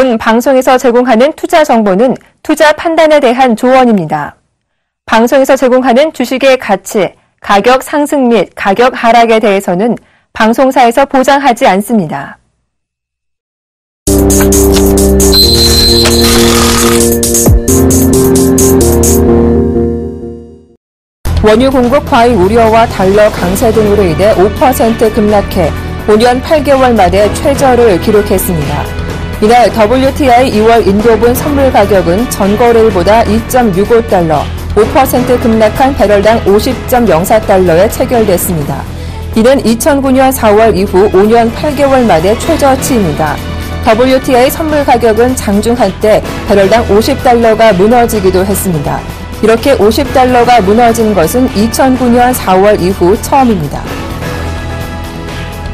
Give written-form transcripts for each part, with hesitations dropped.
본 방송에서 제공하는 투자 정보는 투자 판단에 대한 조언입니다. 방송에서 제공하는 주식의 가치, 가격 상승 및 가격 하락에 대해서는 방송사에서 보장하지 않습니다. 원유 공급 과잉 우려와 달러 강세 등으로 인해 5% 급락해 5년 8개월 만에 최저를 기록했습니다. 이날 WTI 2월 인도분 선물 가격은 전거래일보다 2.65달러, 5% 급락한 배럴당 50.04달러에 체결됐습니다. 이는 2009년 4월 이후 5년 8개월 만에 최저치입니다. WTI 선물 가격은 장중 한때 배럴당 50달러가 무너지기도 했습니다. 이렇게 50달러가 무너진 것은 2009년 4월 이후 처음입니다.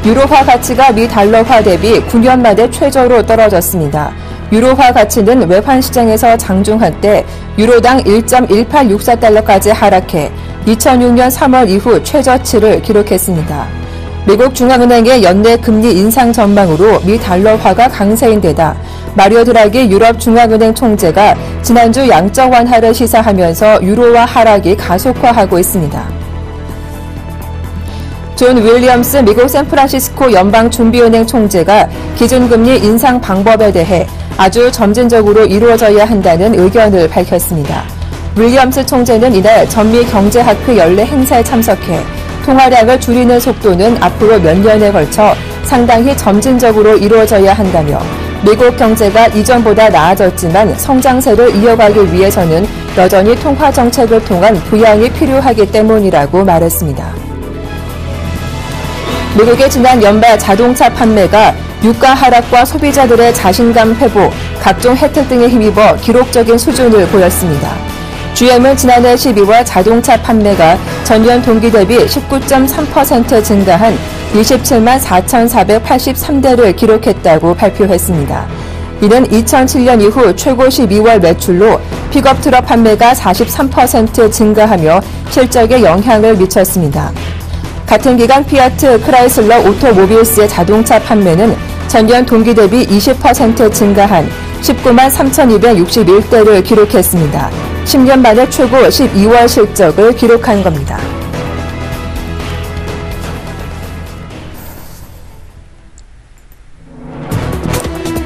유로화 가치가 미 달러화 대비 9년 만에 최저로 떨어졌습니다. 유로화 가치는 외환 시장에서 장중 한때 유로당 1.1864달러까지 하락해 2006년 3월 이후 최저치를 기록했습니다. 미국 중앙은행의 연내 금리 인상 전망으로 미 달러화가 강세인 데다 마리오 드라기 유럽 중앙은행 총재가 지난주 양적 완화를 시사하면서 유로화 하락이 가속화하고 있습니다. 존 윌리엄스 미국 샌프란시스코 연방준비은행 총재가 기준금리 인상 방법에 대해 아주 점진적으로 이루어져야 한다는 의견을 밝혔습니다. 윌리엄스 총재는 이날 전미 경제학회 연례 행사에 참석해 통화량을 줄이는 속도는 앞으로 몇 년에 걸쳐 상당히 점진적으로 이루어져야 한다며 미국 경제가 이전보다 나아졌지만 성장세를 이어가기 위해서는 여전히 통화 정책을 통한 부양이 필요하기 때문이라고 말했습니다. 미국의 지난 연말 자동차 판매가 유가 하락과 소비자들의 자신감 회복, 각종 혜택 등에 힘입어 기록적인 수준을 보였습니다. GM은 지난해 12월 자동차 판매가 전년 동기 대비 19.3% 증가한 27만 4,483대를 기록했다고 발표했습니다. 이는 2007년 이후 최고 12월 매출로 픽업 트럭 판매가 43% 증가하며 실적에 영향을 미쳤습니다. 같은 기간 피아트 크라이슬러 오토모빌스의 자동차 판매는 전년 동기 대비 20% 증가한 19만 3,261대를 기록했습니다. 10년 만에 최고 12월 실적을 기록한 겁니다.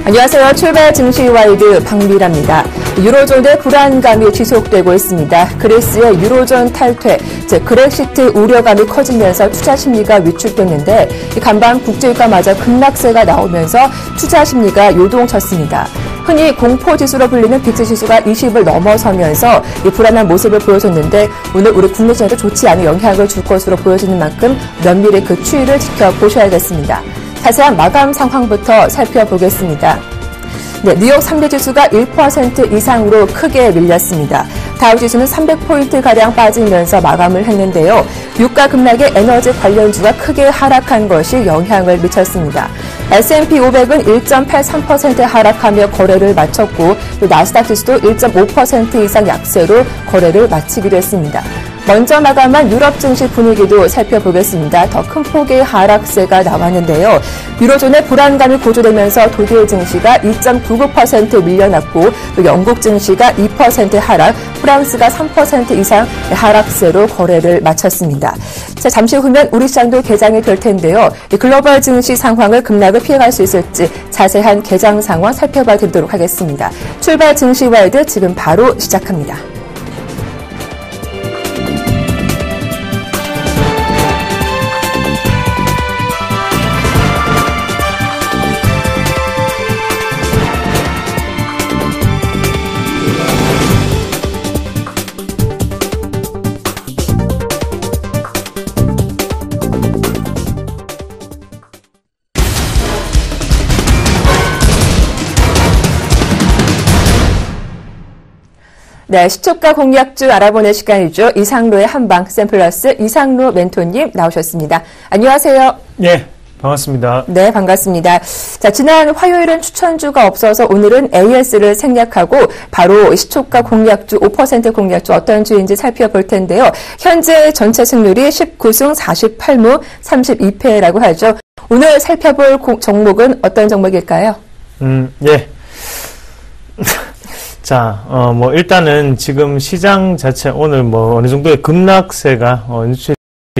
안녕하세요. 출발 증시와이드 박미라입니다. 유로존의 불안감이 지속되고 있습니다. 그리스의 유로존 탈퇴, 즉 그렉시트 우려감이 커지면서 투자 심리가 위축됐는데 간밤 국제유가마저 급락세가 나오면서 투자 심리가 요동쳤습니다. 흔히 공포지수로 불리는 빅스지수가 20을 넘어서면서 이 불안한 모습을 보여줬는데 오늘 우리 국내 시장에도 좋지 않은 영향을 줄 것으로 보여지는 만큼 면밀히 그 추이를 지켜보셔야겠습니다. 자세한 마감 상황부터 살펴보겠습니다. 네, 뉴욕 3대 지수가 1% 이상으로 크게 밀렸습니다. 다우지수는 300포인트가량 빠지면서 마감을 했는데요. 유가 급락에 에너지 관련주가 크게 하락한 것이 영향을 미쳤습니다. S&P 500은 1.83% 하락하며 거래를 마쳤고 나스닥 지수도 1.5% 이상 약세로 거래를 마치기도 했습니다. 먼저 마감한 유럽 증시 분위기도 살펴보겠습니다. 더 큰 폭의 하락세가 나왔는데요. 유로존의 불안감이 고조되면서 독일 증시가 2.99% 밀려났고 또 영국 증시가 2% 하락, 프랑스가 3% 이상 하락세로 거래를 마쳤습니다. 자, 잠시 후면 우리 시장도 개장이 될 텐데요. 이 글로벌 증시 상황을 급락을 피해갈 수 있을지 자세한 개장 상황 살펴봐 드리도록 하겠습니다. 출발 증시와이드 지금 바로 시작합니다. 네, 시초가 공략주 알아보는 시간이죠. 이상로의 한방 샘플러스 이상로 멘토님 나오셨습니다. 안녕하세요. 네, 반갑습니다. 네, 반갑습니다. 자, 지난 화요일은 추천주가 없어서 오늘은 AS를 생략하고 바로 시초가 공략주 5% 공략주 어떤 주인지 살펴볼 텐데요. 현재 전체 승률이 19승 48무 32패라고 하죠. 오늘 살펴볼 종목은 어떤 종목일까요? 예. 자, 일단은 지금 시장 자체 오늘 어느 정도의 급락세가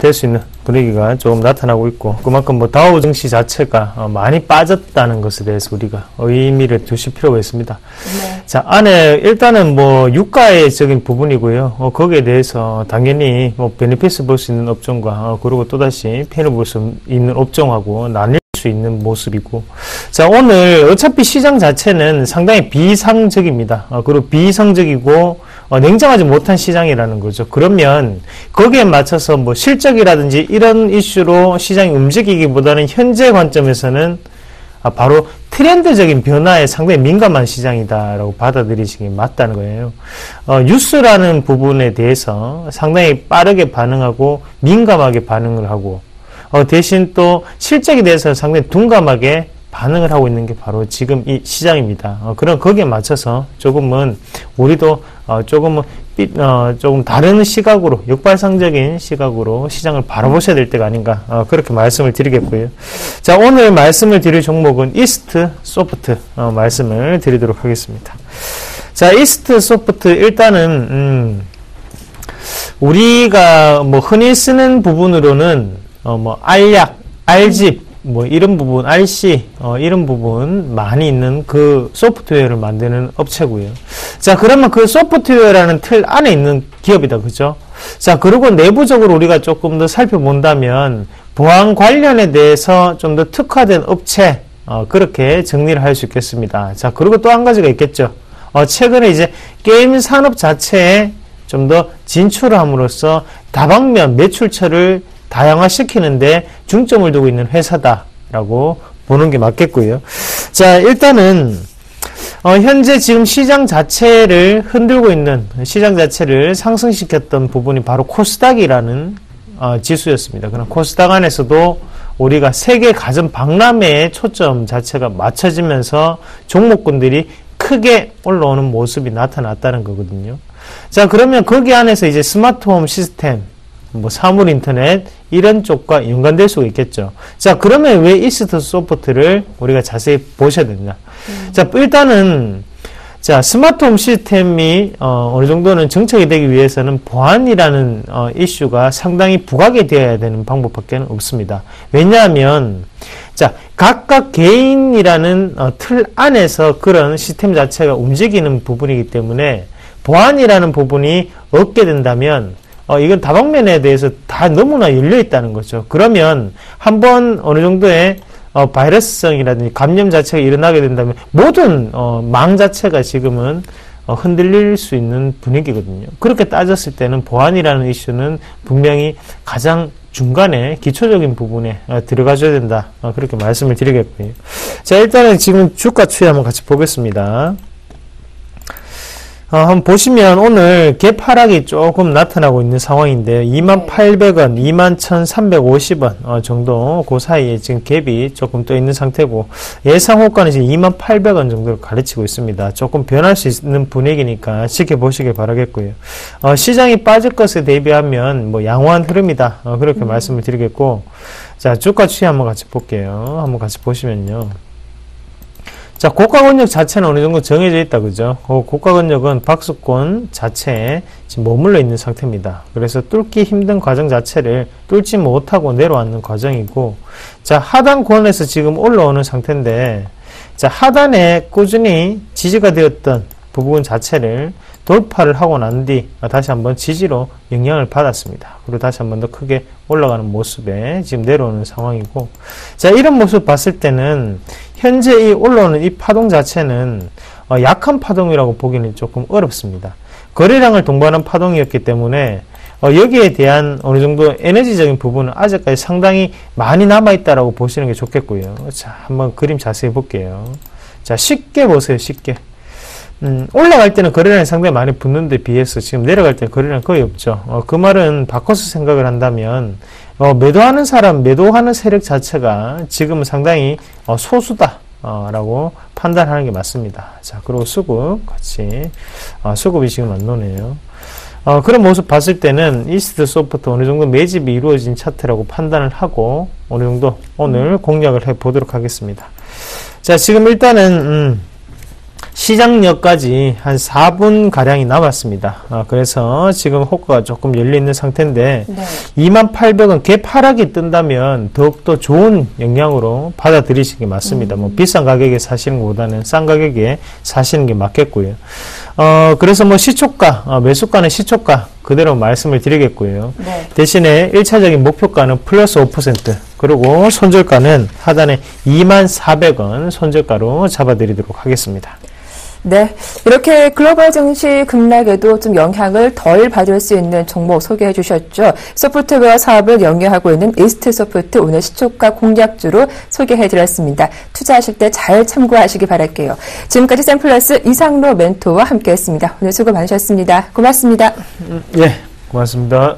될 수 있는 분위기가 조금 나타나고 있고, 그만큼 다우 증시 자체가 많이 빠졌다는 것에 대해서 우리가 의미를 두실 필요가 있습니다. 네. 자, 안에 일단은 유가적인 부분이고요. 거기에 대해서 당연히 베네핏을 볼 수 있는 업종과 그리고 또다시 피해를 볼 수 있는 업종하고 나뉠 수 있는 모습이고, 자, 오늘 어차피 시장 자체는 상당히 비상적입니다. 그리고 비상적이고 냉정하지 못한 시장이라는 거죠. 그러면 거기에 맞춰서 실적이라든지 이런 이슈로 시장이 움직이기보다는 현재 관점에서는 바로 트렌드적인 변화에 상당히 민감한 시장이다라고 받아들이시기 맞다는 거예요. 뉴스라는 부분에 대해서 상당히 빠르게 반응하고 민감하게 반응을 하고, 대신 또 실적에 대해서 상당히 둔감하게 반응을 하고 있는 게 바로 지금 이 시장입니다. 그럼 거기에 맞춰서 조금은 우리도 조금 다른 시각으로, 역발상적인 시각으로 시장을 바라보셔야 될 때가 아닌가, 그렇게 말씀을 드리겠고요. 자, 오늘 말씀을 드릴 종목은 이스트 소프트 말씀을 드리도록 하겠습니다. 자, 이스트 소프트 일단은 우리가 흔히 쓰는 부분으로는 알약, 알집, 이런 부분, RC, 이런 부분 많이 있는 그 소프트웨어를 만드는 업체고요. 자, 그러면 그 소프트웨어라는 틀 안에 있는 기업이다. 그죠? 자, 그리고 내부적으로 우리가 조금 더 살펴본다면, 보안 관련에 대해서 좀 더 특화된 업체, 그렇게 정리를 할 수 있겠습니다. 자, 그리고 또 한 가지가 있겠죠. 최근에 이제 게임 산업 자체에 좀 더 진출을 함으로써 다방면 매출처를 다양화시키는데 중점을 두고 있는 회사다라고 보는 게 맞겠고요. 자, 일단은 현재 지금 시장 자체를 흔들고 있는, 시장 자체를 상승시켰던 부분이 바로 코스닥이라는 지수였습니다. 그럼 코스닥 안에서도 우리가 세계 가전 박람회의 초점 자체가 맞춰지면서 종목군들이 크게 올라오는 모습이 나타났다는 거거든요. 자, 그러면 거기 안에서 이제 스마트홈 시스템, 사물 인터넷 이런 쪽과 연관될 수가 있겠죠. 자, 그러면 왜 이스트 소프트를 우리가 자세히 보셔야 되냐? 자, 일단은 자, 스마트홈 시스템이 어느 정도는 정착이 되기 위해서는 보안이라는 이슈가 상당히 부각이 되어야 되는 방법밖에 없습니다. 왜냐하면 자, 각각 개인이라는 틀 안에서 그런 시스템 자체가 움직이는 부분이기 때문에 보안이라는 부분이 없게 된다면 이건 다방면에 대해서 다 너무나 열려 있다는 거죠. 그러면 한번 어느 정도의 바이러스성이라든지 감염 자체가 일어나게 된다면 모든 망 자체가 지금은 흔들릴 수 있는 분위기거든요. 그렇게 따졌을 때는 보안이라는 이슈는 분명히 가장 중간에 기초적인 부분에 들어가줘야 된다. 그렇게 말씀을 드리겠고요. 자, 일단은 지금 주가 추이 한번 같이 보겠습니다. 한번 보시면 오늘 갭 하락이 조금 나타나고 있는 상황인데요. 28,800원, 21,350원 정도 그 사이에 지금 갭이 조금 떠 있는 상태고, 예상 호가는 지금 28,800원 정도를 가르치고 있습니다. 조금 변할 수 있는 분위기니까 지켜보시길 바라겠고요. 시장이 빠질 것에 대비하면 양호한 흐름이다. 그렇게 말씀을 드리겠고, 자, 주가 추이 한번 같이 볼게요. 한번 같이 보시면요. 자, 고가 권역 자체는 어느 정도 정해져 있다, 그죠? 고가 권역은 박스권 자체에 지금 머물러 있는 상태입니다. 그래서 뚫기 힘든 과정 자체를 뚫지 못하고 내려왔는 과정이고, 자, 하단권에서 지금 올라오는 상태인데, 자, 하단에 꾸준히 지지가 되었던 부분 자체를 돌파를 하고 난 뒤 다시 한번 지지로 영향을 받았습니다. 그리고 다시 한번 더 크게 올라가는 모습에 지금 내려오는 상황이고, 자, 이런 모습 봤을 때는 현재 이 올라오는 이 파동 자체는 약한 파동이라고 보기는 조금 어렵습니다. 거래량을 동반한 파동이었기 때문에 여기에 대한 어느 정도 에너지적인 부분은 아직까지 상당히 많이 남아있다라고 보시는 게 좋겠고요. 자, 한번 그림 자세히 볼게요. 자, 쉽게 보세요, 쉽게. 올라갈 때는 거래량이 상당히 많이 붙는 데 비해서 지금 내려갈 때는 거래량이 거의 없죠. 그 말은 바꿔서 생각을 한다면 매도하는 사람, 매도하는 세력 자체가 지금은 상당히 소수다 라고 판단하는 게 맞습니다. 자, 그리고 수급 같이 수급이 지금 안 노네요. 그런 모습 봤을 때는 이스트 소프트 어느 정도 매집이 이루어진 차트라고 판단을 하고 어느 정도 오늘 공략을 해 보도록 하겠습니다. 자, 지금 일단은 시장역까지 한 4분 가량이 남았습니다. 그래서 지금 호가가 조금 열려 있는 상태인데 네. 28,000원 개파락이 뜬다면 더욱더 좋은 영향으로 받아들이시는 게 맞습니다. 뭐 비싼 가격에 사시는 것보다는 싼 가격에 사시는 게 맞겠고요. 그래서 뭐 시초가, 매수가는 시초가 그대로 말씀을 드리겠고요. 네. 대신에 1차적인 목표가는 플러스 5%, 그리고 손절가는 하단에 24,000원 손절가로 잡아드리도록 하겠습니다. 네, 이렇게 글로벌 증시 급락에도 좀 영향을 덜 받을 수 있는 종목 소개해 주셨죠. 소프트웨어 사업을 영위하고 있는 이스트소프트 오늘 시초가 공략주로 소개해 드렸습니다. 투자하실 때 잘 참고하시기 바랄게요. 지금까지 샘플러스 이상로 멘토와 함께했습니다. 오늘 수고 많으셨습니다. 고맙습니다. 예, 고맙습니다.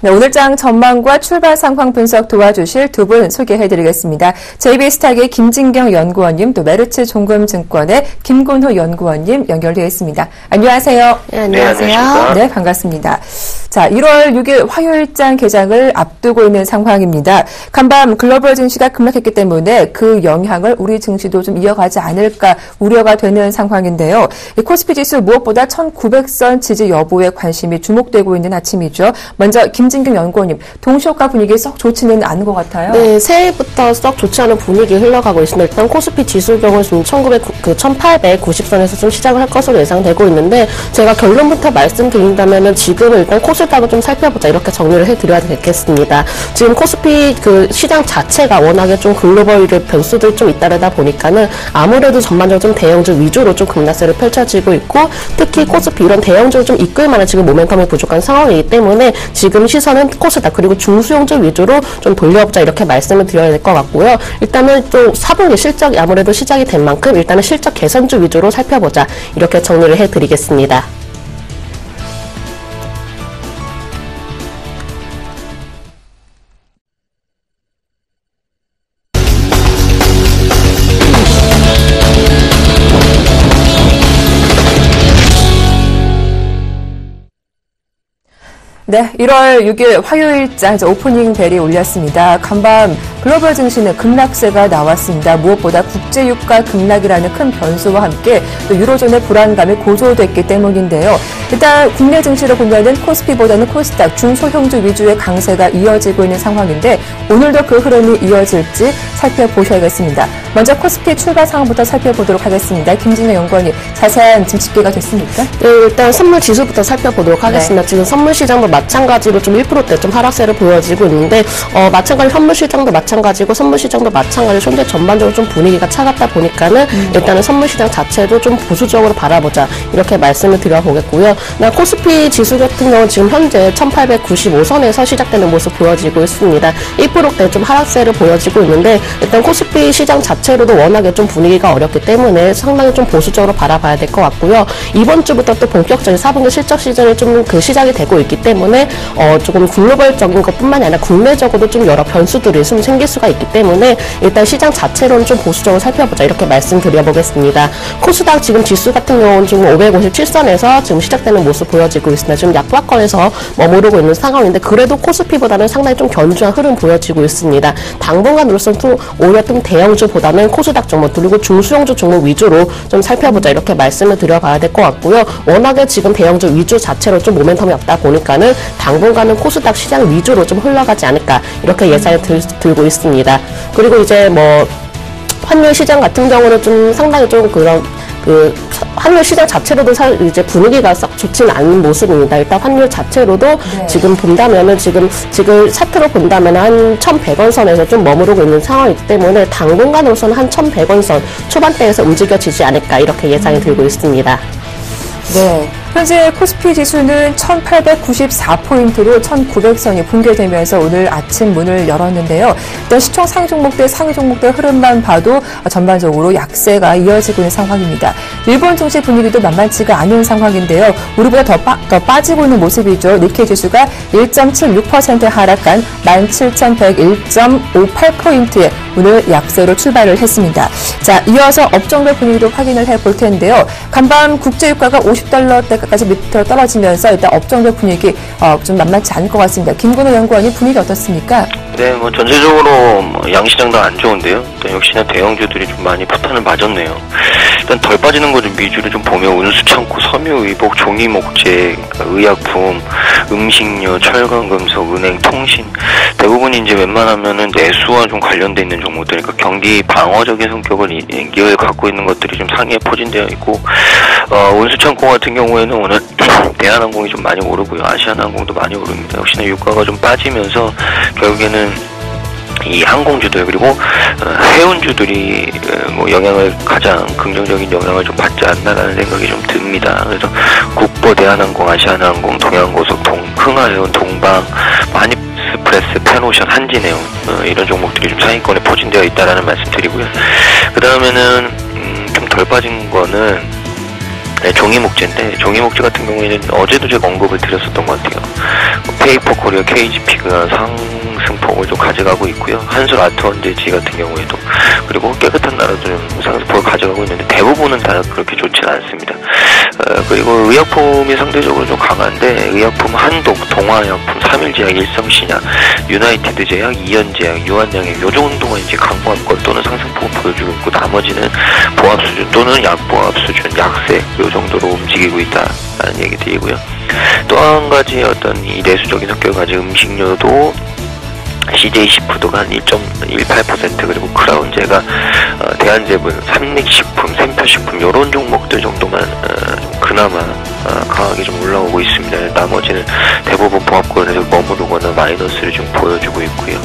네, 오늘장 전망과 출발 상황 분석 도와주실 두 분 소개해드리겠습니다. JB스탁의 김진경 연구원님, 또 메르츠 종금증권의 김곤호 연구원님 연결되어 있습니다. 안녕하세요. 네, 안녕하세요. 네, 반갑습니다. 자, 1월 6일 화요일장 개장을 앞두고 있는 상황입니다. 간밤 글로벌 증시가 급락했기 때문에 그 영향을 우리 증시도 좀 이어가지 않을까 우려가 되는 상황인데요. 이 코스피 지수 무엇보다 1900선 지지 여부에 관심이 주목되고 있는 아침이죠. 먼저 김진경 연구원님, 동시효과 분위기 썩 좋지는 않은 것 같아요. 네, 새해부터 썩 좋지 않은 분위기 흘러가고 있습니다. 일단 코스피 지수 경우 지금 1890선에서 좀 시작을 할 것으로 예상되고 있는데, 제가 결론부터 말씀드린다면은 지금은 일단 코스닥을 좀 살펴보자, 이렇게 정리를 해드려야 되겠습니다. 지금 코스피 그 시장 자체가 워낙에 좀 글로벌 변수들이 좀 잇따르다 보니까는 아무래도 전반적으로 좀 대형주 위주로 좀 급락세를 펼쳐지고 있고, 특히 코스피 이런 대형주를 좀 이끌 만한 지금 모멘텀이 부족한 상황이기 때문에 지금 시선은 코스닥 그리고 중수용주 위주로 좀 돌려보자, 이렇게 말씀을 드려야 될 것 같고요. 일단은 또 4분기 실적이 아무래도 시작이 된 만큼 일단은 실적 개선주 위주로 살펴보자, 이렇게 정리를 해드리겠습니다. 네, 1월 6일 화요일장 오프닝 벨이 울렸습니다. 간밤 글로벌 증시는 급락세가 나왔습니다. 무엇보다 국제유가 급락이라는 큰 변수와 함께 또 유로존의 불안감이 고조됐기 때문인데요. 일단 국내 증시로 보면은 코스피보다는 코스닥, 중소형주 위주의 강세가 이어지고 있는 상황인데 오늘도 그 흐름이 이어질지 살펴보셔야겠습니다. 먼저 코스피 출발 상황부터 살펴보도록 하겠습니다. 김진경 연구원님, 자세한 지금 집계가 됐습니까? 네, 일단 선물 지수부터 살펴보도록 하겠습니다. 네. 지금 선물 시장도 마찬가지로 좀 1%대 좀 하락세를 보여지고 있는데, 마찬가지로 선물 시장도 마찬가지로 마찬가지고 선물 시장도 마찬가지로 현재 전반적으로 좀 분위기가 차갑다 보니까는 일단은 선물 시장 자체도 좀 보수적으로 바라보자 이렇게 말씀을 드려보겠고요. 코스피 지수 같은 경우는 지금 현재 1895선에서 시작되는 모습 보여지고 있습니다. 1%대 좀 하락세를 보여지고 있는데 일단 코스피 시장 자체로도 워낙에 좀 분위기가 어렵기 때문에 상당히 좀 보수적으로 바라봐야 될 것 같고요. 이번 주부터 또 본격적인 4분기 실적 시즌이 좀 시작이 되고 있기 때문에 조금 글로벌적인 것뿐만이 아니라 국내적으로도 좀 여러 변수들이 좀 생길 수가 있기 때문에 일단 시장 자체로는 좀 보수적으로 살펴보자 이렇게 말씀드려보겠습니다. 코스닥 지금 지수 같은 경우는 지금 557선에서 지금 시작되는 모습 보여지고 있습니다. 지금 약보합권에서 머무르고 있는 상황인데 그래도 코스피보다는 상당히 좀 견조한 흐름 보여지고 있습니다. 당분간으로서는 오히려 좀 대형주보다는 코스닥 종목 그리고 중수형주 종목 위주로 좀 살펴보자 이렇게 말씀을 드려봐야 될 것 같고요. 워낙에 지금 대형주 위주 자체로 좀 모멘텀이 없다 보니까는 당분간은 코스닥 시장 위주로 좀 흘러가지 않을까 이렇게 예상이 들고 있습니다. 그리고 이제 뭐 환율 시장 같은 경우는 좀 상당히 좀 그런 환율 시장 자체로도 이제 분위기가 썩 좋지는 않은 모습입니다. 일단 환율 자체로도 지금 본다면은 지금 차트로 본다면 한 1,100원 선에서 좀 머무르고 있는 상황이기 때문에 당분간으로서는 한 1,100원 선 초반대에서 움직여지지 않을까 이렇게 예상이 들고 있습니다. 네. 현재 코스피 지수는 1894포인트로 1900선이 붕괴되면서 오늘 아침 문을 열었는데요. 일단 시총 상위 종목대 흐름만 봐도 전반적으로 약세가 이어지고 있는 상황입니다. 일본 증시 분위기도 만만치가 않은 상황인데요. 우리보다 더 빠지고 있는 모습이죠. 니케이 지수가 1.76% 하락한 17,101.58포인트에 오늘 약세로 출발을 했습니다. 자, 이어서 업종별 분위기도 확인을 해볼 텐데요. 간밤 국제유가가 $50대까지 밑으로 떨어지면서 일단 업종별 분위기 좀 만만치 않을 것 같습니다. 김근호 연구원이 분위기 어떻습니까? 네, 뭐 전체적으로 양시장도 안 좋은데요. 또 역시나 대형주들이 좀 많이 포탄을 맞았네요. 일단 덜 빠지는 거 좀 위주로 좀 보면 운수창고, 섬유의복, 종이목재, 의약품, 음식료, 철강금속, 은행, 통신 대부분 이제 웬만하면은 내수와 좀 관련돼 있는 종목들, 그러니까 경기 방어적인 성격을 기여에 갖고 있는 것들이 좀 상위에 포진되어 있고, 운수창고 같은 경우에는 오늘 대한항공이 좀 많이 오르고요, 아시아나항공도 많이 오릅니다. 역시나 유가가 좀 빠지면서 결국에는 이 항공주들 그리고 해운주들이 뭐 영향을 가장 긍정적인 영향을 좀 받지 않나라는 생각이 좀 듭니다. 그래서 국보, 대한항공, 아시아나항공, 동양고속, 흥하해운, 동방, 마니스프레스, 페노션, 한진해운 이런 종목들이 좀 상위권에 포진되어 있다라는 말씀드리고요. 그 다음에는 좀 덜 빠진 거는 종이목재인데, 종이목재 같은 경우에는 어제도 제가 언급을 드렸었던 것 같아요. 페이퍼 코리아, KGP가 상승폭을 좀 가져가고 있고요. 한솔 아트원제지 같은 경우에도, 그리고 깨끗한 나라도 좀 상승폭을 가져가고 있는데 대부분은 다 그렇게 좋지는 않습니다. 그리고 의약품이 상대적으로 좀 강한데, 의약품 한독, 동화약품, 3일제약, 일성신약, 유나이티드 제약, 이연제약, 유한양액 요 정도가 이제 강보합권 또는 상승폭을 보여주고 있고, 나머지는 보합 수준 또는 약보합 수준, 약세 요 정도로 움직이고 있다라는 얘기 드리고요. 또 한 가지 어떤 이 내수적인 성격을 가진 음식료도 CJ시푸드가 한 1.18%, 그리고 크라운제가 대한제분, 삼립식품, 샘표식품 요런 종목들 정도만 그나마 강하게 좀 올라오고 있습니다. 나머지는 대부분 보합권에서 머무르거나 마이너스를 좀 보여주고 있고요.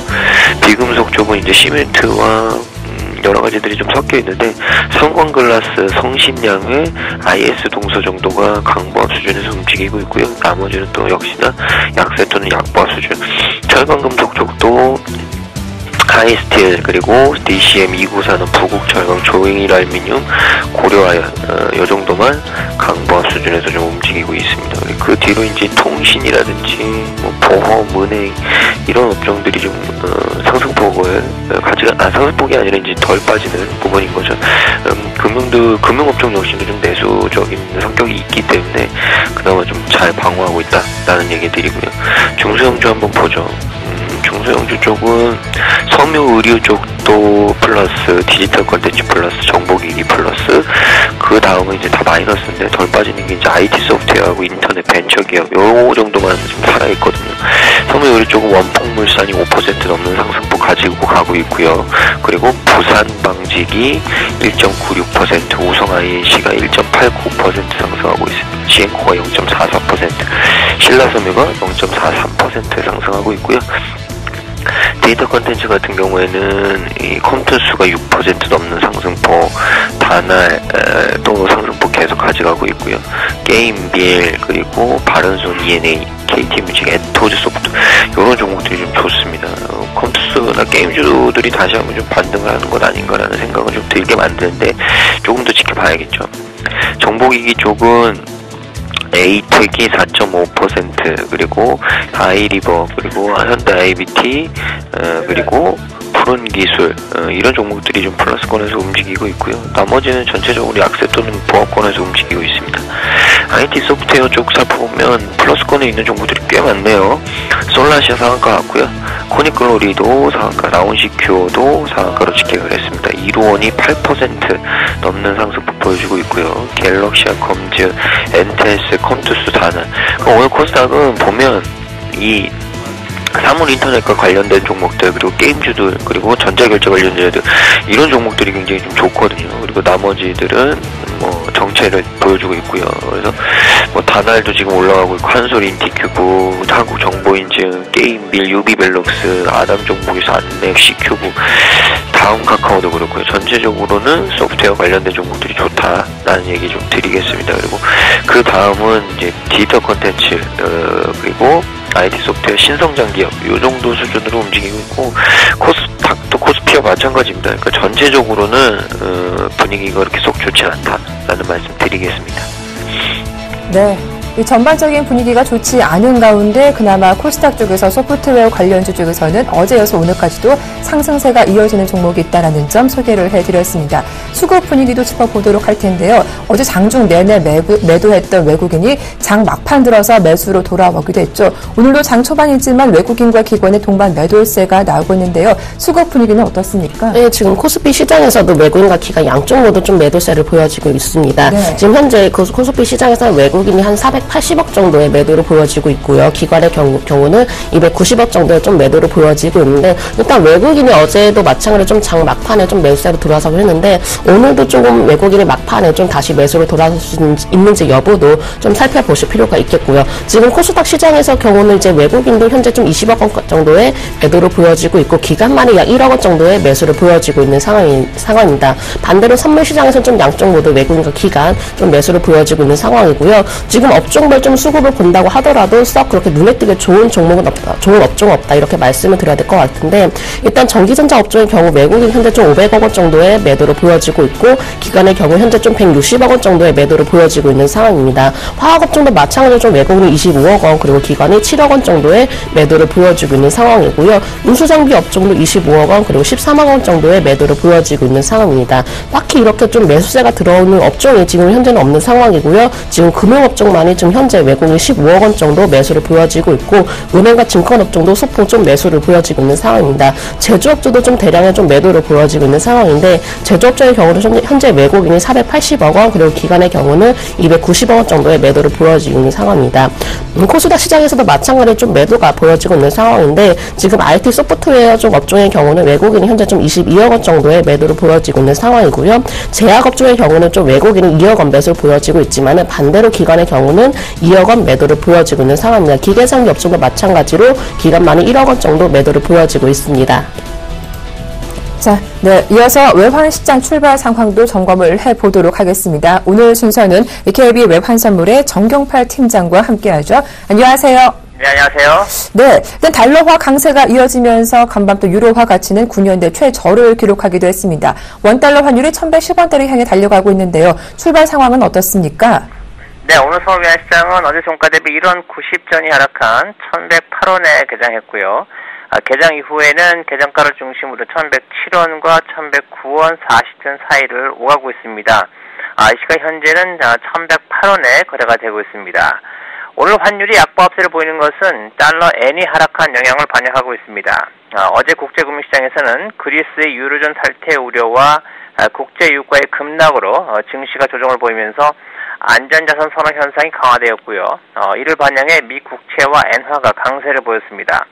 비금속 쪽은 이제 시멘트와 여러 가지들이 좀 섞여 있는데, 성광글라스, 성신양회, IS 동서 정도가 강보합 수준에서 움직이고 있고요. 나머지는 또 역시나 약세 또는 약보합 수준. 철강금속 쪽도 하이스틸, 그리고 DCM 294는 부국철강, 조잉일 알미늄, 고려아연 요 정도만 강보합 수준에서 좀 움직이고 있습니다. 그 뒤로 이제 통신이라든지 뭐 보험, 은행 이런 업종들이 좀 상승폭을 상승폭이 아니라 이제 덜 빠지는 부분인 거죠. 금융업종 역시도 좀 내수적인 성격이 있기 때문에 그나마 좀 잘 방어하고 있다라는 얘기 드리고요. 중소형주 한번 보죠. 중소형주 쪽은 섬유의류 쪽도 플러스, 디지털 콘텐츠 플러스, 정보기기 플러스, 그 다음은 이제 다 마이너스인데 덜 빠지는 게 이제 IT 소프트웨어하고 인터넷 벤처 기업 요 정도만 좀 살아있거든요. 섬유의류 쪽은 원폭물산이 5% 넘는 상승폭 가지고 가고 있고요. 그리고 부산방직이 1.96%, 우성INC가 1.89% 상승하고 있습니다. 지앤코가 0.44%, 신라섬유가 0.43% 상승하고 있고요. 데이터 컨텐츠 같은 경우에는 이 컴퓨터 수가 6% 넘는 상승폭, 다날 또 상승폭 계속 가져가고 있고요. 게임빌, 그리고 바른손, ENA, KT뮤직, 에토즈소프트 이런 종목들이 좀 좋습니다. 컴퓨터나 게임주들이 다시 한번 좀 반등을 하는 것 아닌가라는 생각을 좀 들게 만드는데 조금 더 지켜봐야겠죠. 정보기기 쪽은 에이텍이 4.5%, 그리고 아이리버, 그리고 현대 IBT, 그리고 푸른기술, 이런 종목들이 좀 플러스권에서 움직이고 있고요. 나머지는 전체적으로 약세 또는 보합권에서 움직이고 있습니다. IT 소프트웨어 쪽 살펴보면 플러스권에 있는 종목들이 꽤 많네요. 솔라시아 상한가 같고요. 코닉글로리도 상한가, 라운시큐어도 상한가로 직격을 했습니다. 이루원이 8% 넘는 상승폭 보여주고 있고요. 갤럭시아 컴즈, 엔텔스, 컴투스 다는. 오늘 코스닥은 보면 이 사물 인터넷과 관련된 종목들, 그리고 게임주들, 그리고 전자결제 관련주들, 이런 종목들이 굉장히 좀 좋거든요. 그리고 나머지들은 뭐 정체를 보여주고 있고요. 그래서 뭐 다날도 지금 올라가고 있고, 한솔, 인티큐브, 한국정보인증, 게임빌, 유비벨럭스, 아담정보기술, 안넥, C큐브, 다음 카카오도 그렇고요. 전체적으로는 소프트웨어 관련된 종목들이 좋다라는 얘기 좀 드리겠습니다. 그리고 그 다음은 이제 디지털 컨텐츠, 그리고 IT 소프트웨어, 신성장 기업, 요 정도 수준으로 움직이고 있고, 코스닥도 코스피와 마찬가지입니다. 그러니까 전체적으로는 분위기가 그렇게 속 좋지 않다라는 말씀 드리겠습니다. 네. 이 전반적인 분위기가 좋지 않은 가운데 그나마 코스닥 쪽에서 소프트웨어 관련주 쪽에서는 어제여서 오늘까지도 상승세가 이어지는 종목이 있다는 점 소개를 해드렸습니다. 수급 분위기도 짚어보도록 할 텐데요. 어제 장중 내내 매도했던 외국인이 장 막판 들어서 매수로 돌아오기도 했죠. 오늘도 장 초반이지만 외국인과 기관의 동반 매도세가 나오고 있는데요. 수급 분위기는 어떻습니까? 네, 지금 코스피 시장에서도 외국인과 기관 양쪽 모두 좀 매도세를 보여지고 있습니다. 네. 지금 현재 코스피 시장에서 외국인이 한 480억 정도의 매도로 보여지고 있고요. 기관의 경우는 290억 정도의 좀 매도로 보여지고 있는데, 일단 외국인이 어제도 마찬가지로 좀 장 막판에 좀 매수세로 돌아서고 했는데, 오늘도 조금 외국인이 막판에 좀 다시 매수로 돌아설 수 있는지 여부도 좀 살펴보실 필요가 있겠고요. 지금 코스닥 시장에서 경우는 이제 외국인도 현재 좀 20억 원 정도의 매도로 보여지고 있고, 기관만이 약 1억 원 정도의 매수를 보여지고 있는 상황입니다. 반대로 선물 시장에서는 좀 양쪽 모두 외국인과 기관 좀 매수를 보여지고 있는 상황이고요. 지금 업종별 좀 수급을 본다고 하더라도 썩 그렇게 눈에 띄게 좋은 종목은 없다, 좋은 업종은 없다, 이렇게 말씀을 드려야 될 것 같은데, 일단 전기전자 업종의 경우 외국인 현재 좀 500억 원 정도의 매도로 보여지고 있고, 기관의 경우 현재 좀 160억 원 정도의 매도로 보여지고 있는 상황입니다. 화학업종도 마찬가지로 좀 외국인이 25억 원, 그리고 기관이 7억 원 정도의 매도를 보여지고 있는 상황이고요. 운수장비 업종도 25억 원, 그리고 13억 원 정도의 매도를 보여지고 있는 상황입니다. 딱히 이렇게 좀 매수세가 들어오는 업종이 지금 현재는 없는 상황이고요. 지금 금융업종만이 지금 현재 외국인 15억 원 정도 매수를 보여지고 있고, 은행과 증권업종도 소폭 좀 매수를 보여지고 있는 상황입니다. 제조업종도 좀 대량의 좀 매도를 보여지고 있는 상황인데, 제조업종의 경우는 현재 외국인이 480억 원, 그리고 기관의 경우는 290억 원 정도의 매도를 보여지고 있는 상황입니다. 코스닥 시장에서도 마찬가지로 좀 매도가 보여지고 있는 상황인데, 지금 IT 소프트웨어 쪽 업종의 경우는 외국인이 현재 좀 22억 원 정도의 매도를 보여지고 있는 상황이고요. 제약업종의 경우는 좀 외국인이 2억 원 매수를 보여지고 있지만, 반대로 기관의 경우는 2억 원 매도를 보여지고 있는 상황입니다. 기계산업 업종도 마찬가지로 기관만이 1억 원 정도 매도를 보여지고 있습니다. 자, 네, 이어서 외환시장 출발 상황도 점검을 해보도록 하겠습니다. 오늘 순서는 KB 외환선물의 정경팔 팀장과 함께하죠. 안녕하세요. 네, 안녕하세요. 네, 일단 달러화 강세가 이어지면서 간밤 또 유로화 가치는 9년대 최저를 기록하기도 했습니다. 원달러 환율이 1110원대를 향해 달려가고 있는데요. 출발 상황은 어떻습니까? 네, 오늘 서울 외환시장은 어제 종가 대비 1원 90전이 하락한 1108원에 개장했고요. 개장 이후에는 개정가를 중심으로 1107원과 1109원 40전 사이를 오가고 있습니다. 이 시각 현재는 1108원에 거래가 되고 있습니다. 오늘 환율이 약보합세를 보이는 것은 달러 엔이 하락한 영향을 반영하고 있습니다. 어제 국제금융시장에서는 그리스의 유로존 탈퇴 우려와 국제유가의 급락으로 증시가 조정을 보이면서 안전자산 선호 현상이 강화되었고요. 이를 반영해 미 국채와 엔화가 강세를 보였습니다.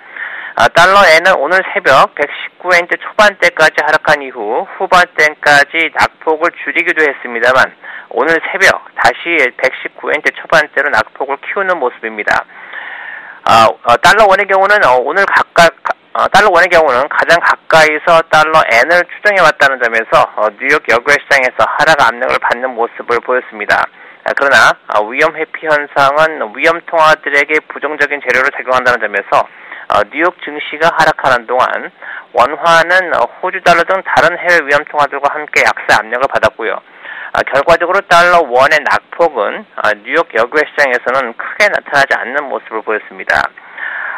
달러 엔은 오늘 새벽 119엔대 초반대까지 하락한 이후 후반대까지 낙폭을 줄이기도 했습니다만, 오늘 새벽 다시 119엔대 초반대로 낙폭을 키우는 모습입니다. 달러 원의 경우는 오늘 달러 원의 경우는 가장 가까이서 달러 N을 추정해왔다는 점에서 뉴욕 여고의 시장에서 하락 압력을 받는 모습을 보였습니다. 그러나 위험 회피 현상은 위험 통화들에게 부정적인 재료로 작용한다는 점에서 뉴욕 증시가 하락하는 동안 원화는 호주 달러 등 다른 해외 위험 통화들과 함께 약세 압력을 받았고요. 결과적으로 달러 원의 낙폭은 뉴욕 여고의 시장에서는 크게 나타나지 않는 모습을 보였습니다.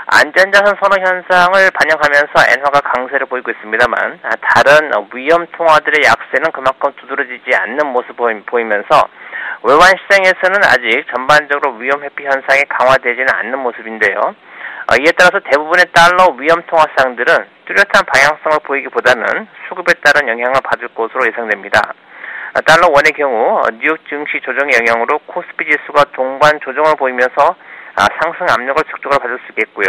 안전자산 선호 현상을 반영하면서 엔화가 강세를 보이고 있습니다만 다른 위험 통화들의 약세는 그만큼 두드러지지 않는 모습을 보이면서 외환 시장에서는 아직 전반적으로 위험 회피 현상이 강화되지는 않는 모습인데요. 이에 따라서 대부분의 달러 위험 통화상들은 뚜렷한 방향성을 보이기보다는 수급에 따른 영향을 받을 것으로 예상됩니다. 달러 원의 경우 뉴욕 증시 조정의 영향으로 코스피 지수가 동반 조정을 보이면서 상승 압력을 적극적으로 받을 수 있겠고요.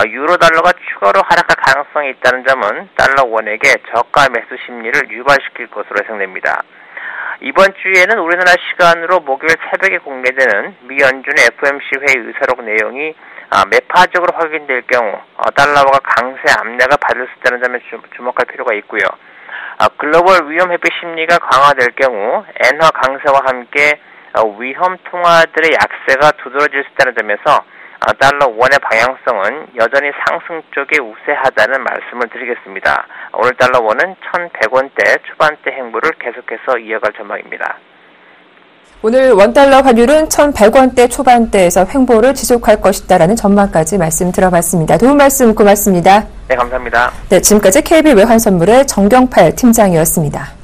유로 달러가 추가로 하락할 가능성이 있다는 점은 달러 원에게 저가 매수 심리를 유발시킬 것으로 예상됩니다. 이번 주에는 우리나라 시간으로 목요일 새벽에 공개되는 미 연준의 FOMC 회의 의사록 내용이 매파적으로 확인될 경우 달러화가 강세 압력을 받을 수 있다는 점에 주목할 필요가 있고요. 글로벌 위험 회피 심리가 강화될 경우 엔화 강세와 함께 위험 통화들의 약세가 두드러질 수 있다는 점에서 달러 원의 방향성은 여전히 상승 쪽에 우세하다는 말씀을 드리겠습니다. 오늘 달러 원은 1,100원대 초반대 행보를 계속해서 이어갈 전망입니다. 오늘 원달러 환율은 1,100원대 초반대에서 횡보를 지속할 것이다라는 전망까지 말씀 들어봤습니다. 도움 말씀 고맙습니다. 네, 감사합니다. 네, 지금까지 KB 외환선물의 정경팔 팀장이었습니다.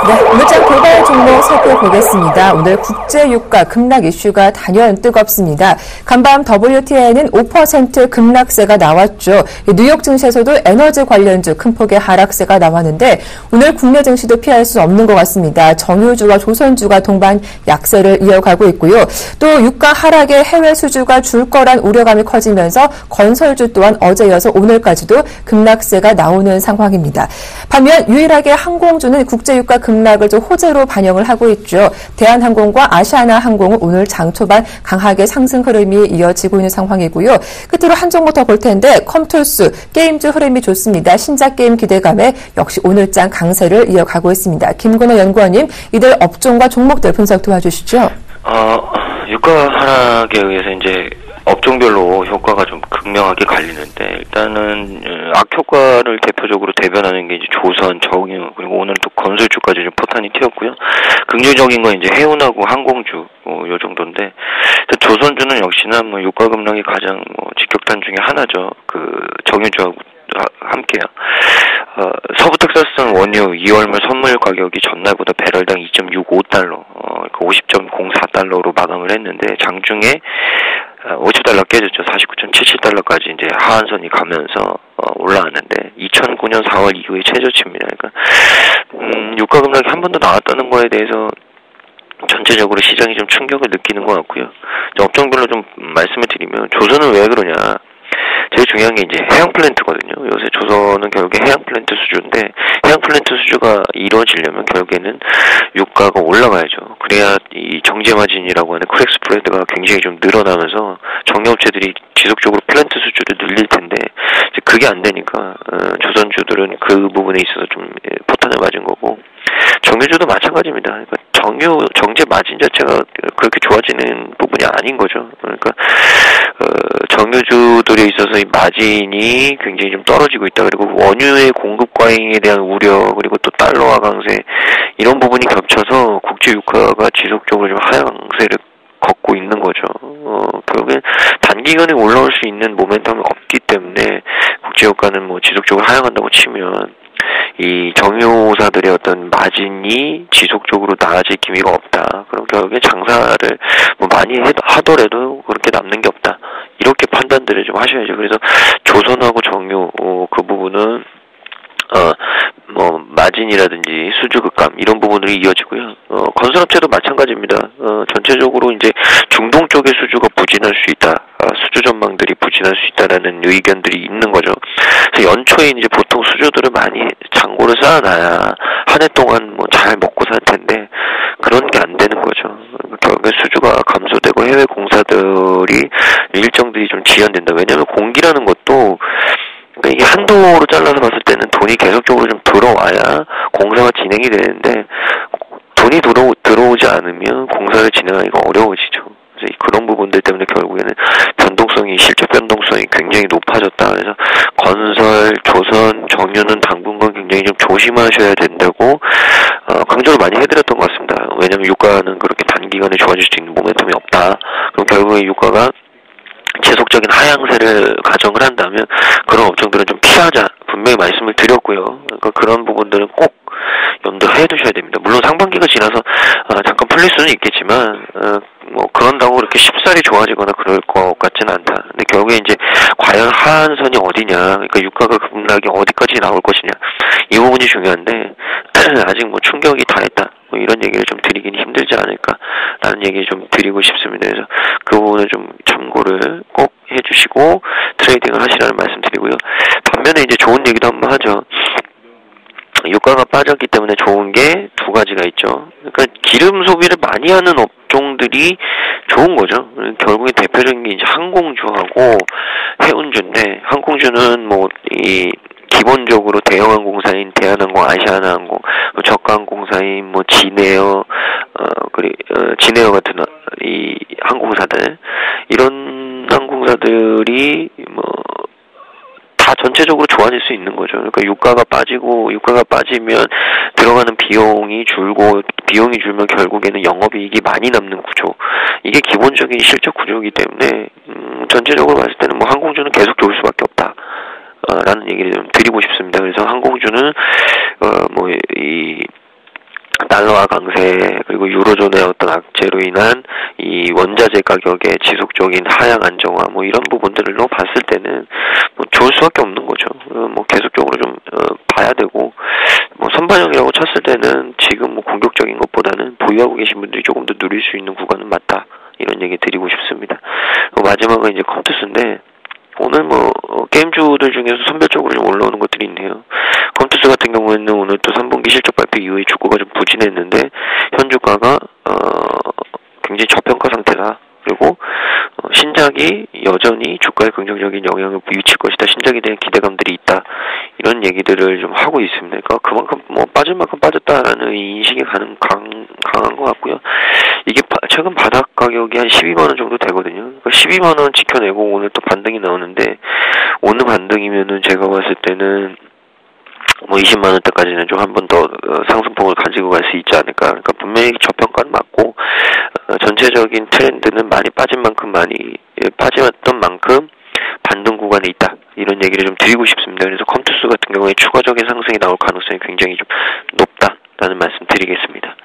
네, 오늘장 고발 종목 살펴보겠습니다. 오늘 국제유가 급락 이슈가 단연 뜨겁습니다. 간밤 WTI는 5% 급락세가 나왔죠. 뉴욕 증시에서도 에너지 관련주 큰 폭의 하락세가 나왔는데 오늘 국내 증시도 피할 수 없는 것 같습니다. 정유주와 조선주가 동반 약세를 이어가고 있고요. 또 유가 하락에 해외 수주가 줄 거란 우려감이 커지면서 건설주 또한 어제 이어서 오늘까지도 급락세가 나오는 상황입니다. 반면 유일하게 항공주는 국제유가 급락을 좀 호재로 반영을 하고 있죠. 대한항공과 아시아나항공은 오늘 장 초반 강하게 상승 흐름이 이어지고 있는 상황이고요. 끝으로 한 종목 더 볼 텐데 컴투스 게임주 흐름이 좋습니다. 신작 게임 기대감에 역시 오늘장 강세를 이어가고 있습니다. 김근호 연구원님, 이들 업종과 종목들 분석 도와주시죠. 유가 하락에 의해서 이제 업종별로 효과가 좀 극명하게 갈리는데 일단은 악효과를 대표적으로 대변하는 게 이제 조선, 정유 그리고 오늘 또 건설주까지 좀 포탄이 튀었고요. 긍정적인 건 이제 해운하고 항공주 요 정도인데 조선주는 역시나 유가 급락이 가장 직격탄 중에 하나죠. 그 정유주하고 함께요. 서부 텍사스산 원유 2월 말 선물 가격이 전날보다 배럴당 2.65달러, 50.04달러로 마감을 했는데 장중에 5달러 깨졌죠. 49.77달러까지 이제 하한선이 가면서 올라왔는데 2009년 4월 이후에 최저치입니다. 그러니까 유가 급락이 한 번 더 나왔다는 거에 대해서 전체적으로 시장이 좀 충격을 느끼는 것 같고요. 업종별로 좀 말씀을 드리면 조선은 왜 그러냐? 제일 중요한 게 이제 해양 플랜트거든요. 요새 조선은 결국에 해양 플랜트 수주인데 해양 플랜트 수주가 이루어지려면 결국에는 유가가 올라가야죠. 그래야 이 정제 마진이라고 하는 크랙 스프레드가 굉장히 좀 늘어나면서 정유업체들이 지속적으로 플랜트 수주를 늘릴 텐데 이제 그게 안 되니까 조선주들은 그 부분에 있어서 좀 포탄을 맞은 거고 정유주도 마찬가지입니다. 그러니까 정제 마진 자체가 그렇게 좋아지는 부분이 아닌 거죠. 그러니까 정유주들에 있어서 이 마진이 굉장히 좀 떨어지고 있다. 그리고 원유의 공급 과잉에 대한 우려 그리고 또 달러화 강세 이런 부분이 겹쳐서 국제 유가가 지속적으로 좀 하향세를 걷고 있는 거죠. 결국엔 단기간에 올라올 수 있는 모멘텀이 없기 때문에 국제 유가는 지속적으로 하향한다고 치면 이 정유사들의 어떤 마진이 지속적으로 나아질 기미가 없다. 그럼 결국에 장사를 많이 하더라도 그렇게 남는 게 없다. 이렇게 판단들을 좀 하셔야죠. 그래서 조선하고 정유 그 부분은 마진이라든지 수주 급감 이런 부분들이 이어지고요. 건설업체도 마찬가지입니다. 전체적으로 이제 중동 쪽의 수주가 부진할 수 있다. 수주 전망들이 부진할 수 있다라는 의견들이 있는 거죠. 그래서 연초에 이제 보통 수주들을 많이 잔고를 쌓아놔야 한 해 동안 뭐 잘 먹고 살 텐데 그런 게 안 되는 거죠. 결국에 수주가 감소되고 해외 공사들이 일정들이 좀 지연된다. 왜냐하면 공기라는 것도 이게 한도로 잘라서 봤을 때는 돈이 계속적으로 좀 들어와야 공사가 진행이 되는데 돈이 들어오지 않으면 공사를 진행하기가 어려워지죠. 그래서 그런 부분들 때문에 결국에는 실적 변동성이 굉장히 높아졌다. 그래서 건설, 조선, 정유는 당분간 굉장히 좀 조심하셔야 된다고 강조를 많이 해드렸던 것 같습니다. 왜냐하면 유가는 그렇게 단기간에 좋아질 수 있는 모멘텀이 없다. 그럼 결국에 유가가 지속적인 하향세를 가정을 한다면 그런 업종들은 좀 피하자 분명히 말씀을 드렸고요. 그러니까 그런 부분들은 꼭 염두해 두셔야 됩니다. 물론 상반기가 지나서 잠깐 풀릴 수는 있겠지만 뭐 그런다고 그렇게 쉽사리 좋아지거나 그럴 것 같지는 않다. 근데 결국에 이제 과연 하한선이 어디냐, 그러니까 유가가 급락이 어디까지 나올 것이냐 이 부분이 중요한데 아직 뭐 충격이 다 했다. 뭐 이런 얘기를 좀 드리긴 힘들지 않을까라는 얘기 좀 드리고 싶습니다. 그래서 그 부분을 좀 참고를 꼭 해주시고 트레이딩을 하시라는 말씀드리고요. 반면에 이제 좋은 얘기도 한번 하죠. 유가가 빠졌기 때문에 좋은 게 두 가지가 있죠. 그러니까 기름 소비를 많이 하는 업종들이 좋은 거죠. 결국에 대표적인 게 이제 항공주하고 해운주인데 항공주는 뭐 기본적으로 대형항공사인 대한항공, 아시아나항공, 저가항공사인 뭐 진에어, 진에어 같은 이 항공사들 이런 항공사들이 뭐 다 전체적으로 좋아질 수 있는 거죠. 그러니까 유가가 빠지면 들어가는 비용이 줄고 비용이 줄면 결국에는 영업이익이 많이 남는 구조. 이게 기본적인 실적 구조이기 때문에 전체적으로 봤을 때는 뭐 항공주는 계속 좋을 수밖에 없다. 라는 얘기를 좀 드리고 싶습니다. 그래서 항공주는 달러화 강세 그리고 유로존의 어떤 악재로 인한 이 원자재 가격의 지속적인 하향 안정화 뭐 이런 부분들로 봤을 때는 뭐 좋을 수밖에 없는 거죠. 뭐 계속적으로 좀 봐야 되고 뭐 선반영이라고 쳤을 때는 지금 뭐 공격적인 것보다는 보유하고 계신 분들이 조금 더 누릴 수 있는 구간은 맞다. 이런 얘기 드리고 싶습니다. 마지막은 이제 컴투스인데 오늘 뭐 게임주들 중에서 선별적으로 좀 올라오는 것들이 있네요. 컴투스 같은 경우에는 오늘 또 3분기 실적 발표 이후에 주가가 좀 부진했는데 현주가가 굉장히 저평가 상태다. 그리고 신작이 여전히 주가에 긍정적인 영향을 미칠 것이다. 신작에 대한 기대감들이 있다. 이런 얘기들을 좀 하고 있습니다. 그러니까 그만큼 뭐 빠질 만큼 빠졌다라는 인식이 강한 것 같고요. 이게 최근 바닥 가격이 한 12만 원 정도 되거든요. 그러니까 12만 원 지켜내고 오늘 또 반등이 나오는데 오늘 반등이면은 제가 봤을 때는 뭐 20만 원대까지는 좀 한 번 더 상승폭을 가지고 갈 수 있지 않을까. 그러니까 분명히 저평가는 맞고 전체적인 트렌드는 많이 빠졌던 만큼 반등 구간에 있다. 이런 얘기를 좀 드리고 싶습니다. 그래서 컴투스 같은 경우에 추가적인 상승이 나올 가능성이 굉장히 좀 높다라는 말씀 드리겠습니다.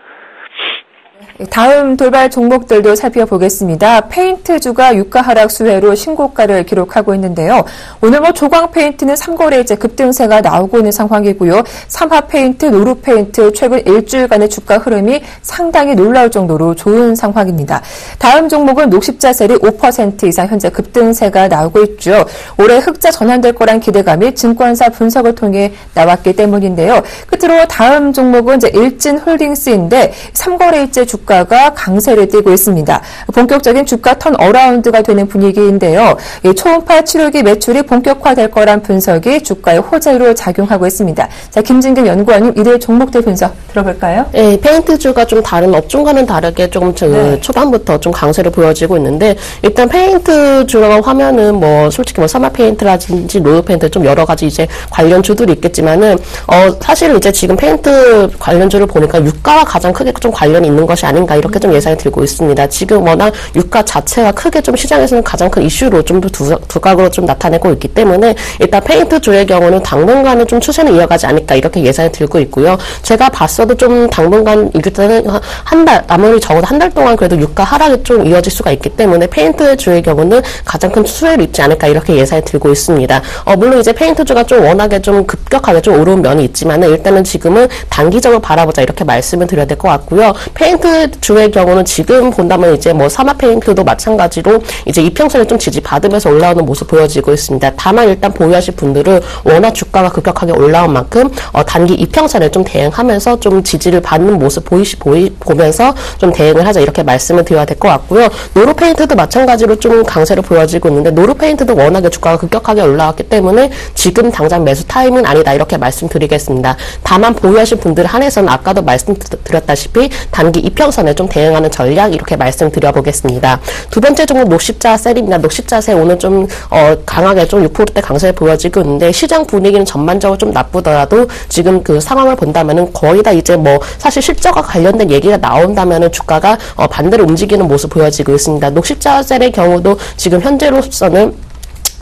다음 돌발 종목들도 살펴보겠습니다. 페인트주가 유가 하락 수혜로 신고가를 기록하고 있는데요. 오늘 조광 페인트는 3거래째 급등세가 나오고 있는 상황이고요. 삼화 페인트, 노루 페인트 최근 일주일간의 주가 흐름이 상당히 놀라울 정도로 좋은 상황입니다. 다음 종목은 녹십자셀이 5% 이상 현재 급등세가 나오고 있죠. 올해 흑자 전환될 거란 기대감이 증권사 분석을 통해 나왔기 때문인데요. 끝으로 다음 종목은 이제 일진홀딩스인데 3거래째 주가가 강세를 띠고 있습니다. 본격적인 주가 턴어라운드가 되는 분위기인데요. 초음파 치료기 매출이 본격화될 거란 분석이 주가에 호재로 작용하고 있습니다. 자, 김진경 연구원님 이들 종목들 분석 들어볼까요? 네, 페인트주가 좀 다른 업종과는 다르게 좀 초반부터 좀 강세를 보여지고 있는데 일단 페인트주라고 하면은 뭐 솔직히 뭐 삼화 페인트라든지 노루 페인트 좀 여러 가지 이제 관련주들이 있겠지만은 사실 이제 지금 페인트 관련주를 보니까 유가와 가장 크게 좀 관련이 있는 것이 아닌가 아닌가 이렇게 좀 예상이 들고 있습니다. 지금 워낙 유가 자체가 크게 좀 시장에서는 가장 큰 이슈로 좀 두각으로 좀 나타내고 있기 때문에 일단 페인트주의 경우는 당분간은 좀 추세는 이어가지 않을까 이렇게 예상이 들고 있고요. 제가 봤어도 좀 당분간 일단은 한 달, 아무리 적어도 한 달 동안 그래도 유가 하락이 좀 이어질 수가 있기 때문에 페인트주의 경우는 가장 큰 수혜를 입지 않을까 이렇게 예상이 들고 있습니다. 물론 이제 페인트주가 좀 워낙에 좀 급격하게 좀 오른 면이 있지만은 일단은 지금은 단기적으로 바라보자 이렇게 말씀을 드려야 될 것 같고요. 페인트주의 경우는 지금 본다면 이제 뭐 사마 페인트도 마찬가지로 이제 이평선을 좀 지지받으면서 올라오는 모습 보여지고 있습니다. 다만 일단 보유하실 분들은 워낙 주가가 급격하게 올라온 만큼 단기 이평선에 좀 대응하면서 좀 지지를 받는 모습 보면서 좀 대응을 하자 이렇게 말씀을 드려야 될 것 같고요. 노루페인트도 마찬가지로 좀 강세를 보여지고 있는데 노루페인트도 워낙에 주가가 급격하게 올라왔기 때문에 지금 당장 매수 타임은 아니다 이렇게 말씀드리겠습니다. 다만 보유하신 분들 한해서는 아까도 말씀드렸다시피 단기 이평선에 좀 대응하는 전략 이렇게 말씀드려보겠습니다. 두 번째 종목 녹십자셀입니다. 녹십자셀 오늘 좀 강하게 좀 6%대 강세를 보여지고 있는데 시장 분위기는 전반적으로 좀 나쁘더라도 지금 그 상황을 본다면은 거의 다 이제 뭐 사실 실적과 관련된 얘기가 나온다면은 주가가 반대로 움직이는 모습 보여지고 있습니다. 녹십자셀의 경우도 지금 현재로서는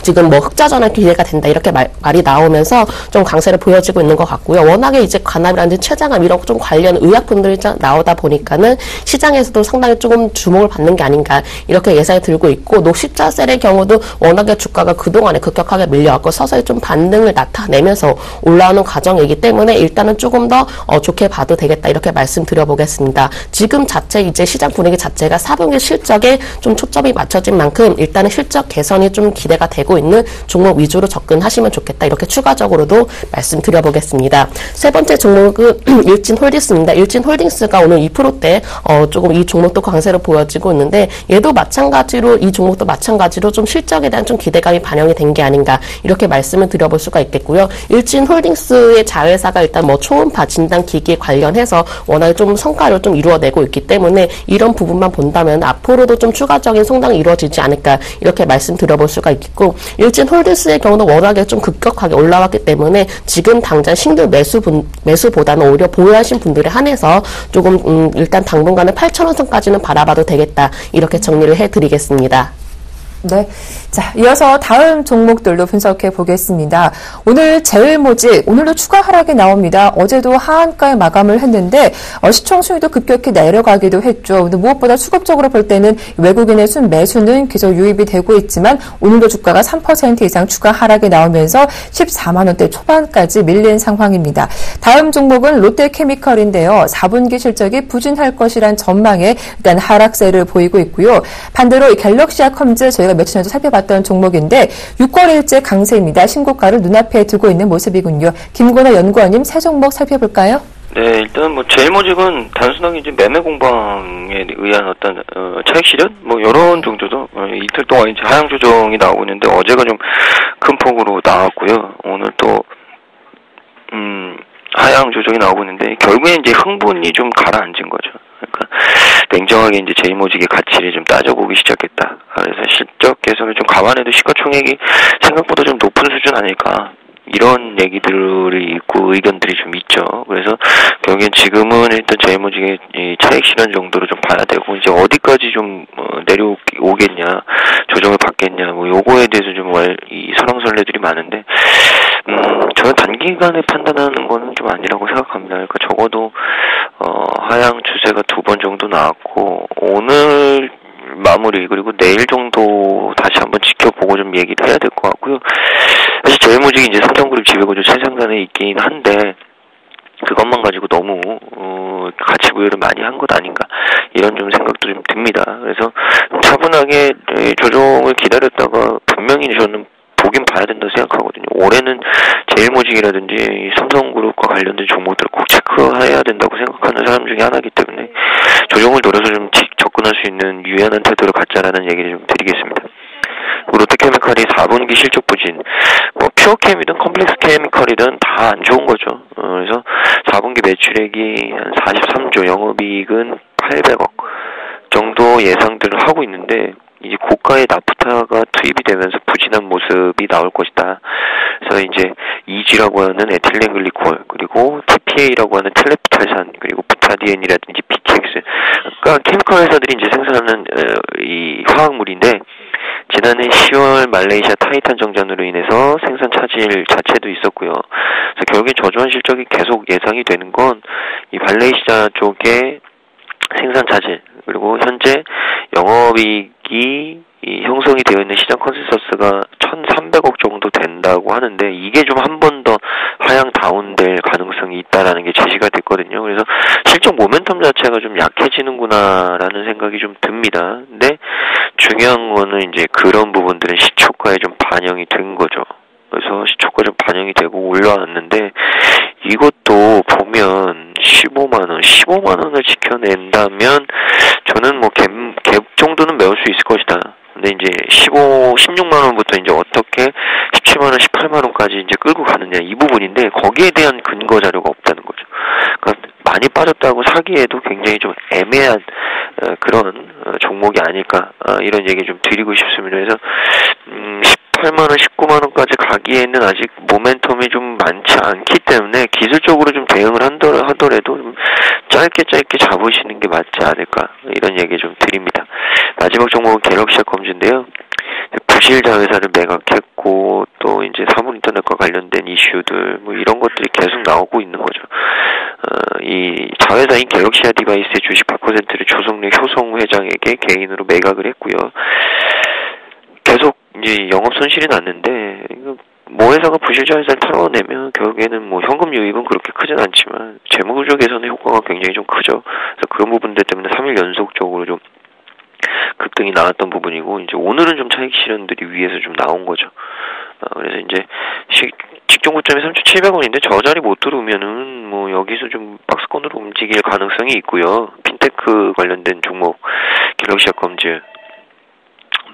지금 뭐 흑자 전환 기회가 된다 이렇게 말이 나오면서 좀 강세를 보여지고 있는 것 같고요. 워낙에 이제 관합이라든지 췌장암 이런 좀 관련 의약품들이 나오다 보니까는 시장에서도 상당히 조금 주목을 받는 게 아닌가 이렇게 예상이 들고 있고 녹십자셀의 경우도 워낙에 주가가 그동안에 급격하게 밀려왔고 서서히 좀 반등을 나타내면서 올라오는 과정이기 때문에 일단은 조금 더 좋게 봐도 되겠다 이렇게 말씀드려보겠습니다. 지금 자체 이제 시장 분위기 자체가 4분기 실적에 좀 초점이 맞춰진 만큼 일단은 실적 개선이 좀 기대가 되고 있는 종목 위주로 접근하시면 좋겠다 이렇게 추가적으로도 말씀드려보겠습니다. 세 번째 종목은 일진홀딩스입니다. 일진홀딩스가 오늘 2%대 조금 이 종목도 강세로 보여지고 있는데 얘도 마찬가지로 이 종목도 마찬가지로 좀 실적에 대한 좀 기대감이 반영이 된 게 아닌가 이렇게 말씀을 드려볼 수가 있겠고요. 일진홀딩스의 자회사가 일단 뭐 초음파 진단 기기에 관련해서 워낙에 좀 성과를 좀 이루어내고 있기 때문에 이런 부분만 본다면 앞으로도 좀 추가적인 성장이 이루어지지 않을까 이렇게 말씀드려볼 수가 있겠고 일진홀딩스의 경우는 워낙에 좀 급격하게 올라왔기 때문에 지금 당장 신규 매수보다는 오히려 보유하신 분들에 한해서 조금 일단 당분간은 8,000원 선까지는 바라봐도 되겠다 이렇게 정리를 해드리겠습니다. 네. 자, 이어서 다음 종목들도 분석해 보겠습니다. 오늘 제일모직, 오늘도 추가 하락이 나옵니다. 어제도 하한가에 마감을 했는데, 시총 순위도 급격히 내려가기도 했죠. 근데 무엇보다 수급적으로 볼 때는 외국인의 순매수는 계속 유입이 되고 있지만, 오늘도 주가가 3% 이상 추가 하락이 나오면서 14만원대 초반까지 밀린 상황입니다. 다음 종목은 롯데케미컬인데요. 4분기 실적이 부진할 것이란 전망에 일단 하락세를 보이고 있고요. 반대로 갤럭시아컴즈 저희가 며칠 전에 살펴봤던 종목인데 6거래일째 강세입니다. 신고가를 눈앞에 두고 있는 모습이군요. 김건호 연구원님 새 종목 살펴볼까요? 네, 일단 뭐 제일모직은 단순하게 이제 매매 공방에 의한 어떤 차익 실현 뭐 이런 정도도 이틀 동안 이제 하향 조정이 나오고 있는데 어제가 좀 큰 폭으로 나왔고요. 오늘 또 하향 조정이 나오고 있는데 결국에 이제 흥분이 좀 가라앉은 거죠. 그러니까 냉정하게 이제 제일모직의 가치를 좀 따져보기 시작했다. 그래서 실적 개선을 좀 감안해도 시가총액이 생각보다 좀 높은 수준 아닐까. 이런 얘기들이 있고 의견들이 좀 있죠. 그래서 결국엔 지금은 일단 제일모직의 이 차익 실현 정도로 좀 봐야 되고 이제 어디까지 좀 내려오겠냐, 조정을 받겠냐, 뭐 요거에 대해서 좀 이 설왕설래들이 많은데 저는 단기간에 판단하는 거는 좀 아니라고 생각합니다. 그러니까 적어도 하향 추세가 2번 정도 나왔고 오늘 마무리 그리고 내일 정도 다시 한번 지켜보고 좀 얘기를 해야 될 것 같고요. 사실 제일모직이 이제 삼성그룹 지배구조 최상단에 있긴 한데 그것만 가지고 너무 가치 부여를 많이 한 것 아닌가 이런 좀 생각도 좀 듭니다. 그래서 차분하게 조정을 기다렸다가 분명히 저는 보긴 봐야 된다고 생각하거든요. 올해는 제일모직이라든지 삼성그룹과 관련된 종목들을 꼭 체크해야 된다고 생각하는 사람 중에 하나이기 때문에 조정을 노려서 좀 접근할 수 있는 유연한 태도를 갖자라는 얘기를 좀 드리겠습니다. 롯데케미칼이 4분기 실적 부진, 뭐 퓨어케미든 컴플렉스 케미칼이든 다 안 좋은 거죠. 그래서 4분기 매출액이 한 43조, 영업이익은 800억 정도 예상들을 하고 있는데 이제 고가의 나프타가 투입이 되면서 부진한 모습이 나올 것이다. 그래서 이제 EG라고 하는 에틸렌글리콜 그리고 TPA라고 하는 텔레프탈산 그리고 부타디엔이라든지 BTX 그러니까 케미컬 회사들이 이제 생산하는 이 화학물인데 지난해 10월 말레이시아 타이탄 정전으로 인해서 생산 차질 자체도 있었고요. 그래서 결국엔 저조한 실적이 계속 예상이 되는 건 이 말레이시아 쪽의 생산 차질 그리고 현재 영업이익이 형성이 되어 있는 시장 컨센서스가 1,300억 정도 된다고 하는데 이게 좀 한 번 더 하향 다운될 가능성이 있다라는 게 제시가 됐거든요. 그래서 실적 모멘텀 자체가 좀 약해지는구나라는 생각이 좀 듭니다. 근데 중요한 거는 이제 그런 부분들은 시초가에 좀 반영이 된 거죠. 그래서 시초가 좀 반영이 되고 올라왔는데 이것도 보면 15만 원을 지켜낸다면 저는 뭐 갭 정도는 메울 수 있을 것이다. 근데 이제 16만 원부터 이제 어떻게 17만 원, 18만 원까지 이제 끌고 가느냐 이 부분인데 거기에 대한 근거 자료가 없다는 거죠. 그러니까 많이 빠졌다고 사기에도 굉장히 좀 애매한 그런 종목이 아닐까 이런 얘기 좀 드리고 싶습니다. 그래서 18만 원, 19만 원까지 가기에는 아직 모멘텀이 좀 많지 않기 때문에 기술적으로 좀 대응을 하더라도 좀 짧게 잡으시는 게 맞지 않을까 이런 얘기 좀 드립니다. 마지막 종목은 갤럭시아 컴즈인데요. 부실 자회사를 매각했고 또 이제 사물인터넷과 관련된 이슈들 뭐 이런 것들이 계속 나오고 있는 거죠. 이 자회사인 갤럭시아 디바이스의 주식 100%를 조성래 효성 회장에게 개인으로 매각을 했고요. 계속 이제 영업 손실이 났는데 모 회사가 부실자 회사를 털어내면 결국에는 뭐 현금 유입은 그렇게 크진 않지만 재무구조 개선의 효과가 굉장히 좀 크죠. 그래서 그런 부분들 때문에 3일 연속적으로 좀 급등이 나왔던 부분이고 이제 오늘은 좀 차익 실현들이 위에서 좀 나온 거죠. 그래서 이제 직전 고점이 3,700원인데 저 자리 못 들어오면은 뭐 여기서 좀 박스권으로 움직일 가능성이 있고요. 핀테크 관련된 종목 갤럭시아 컴즈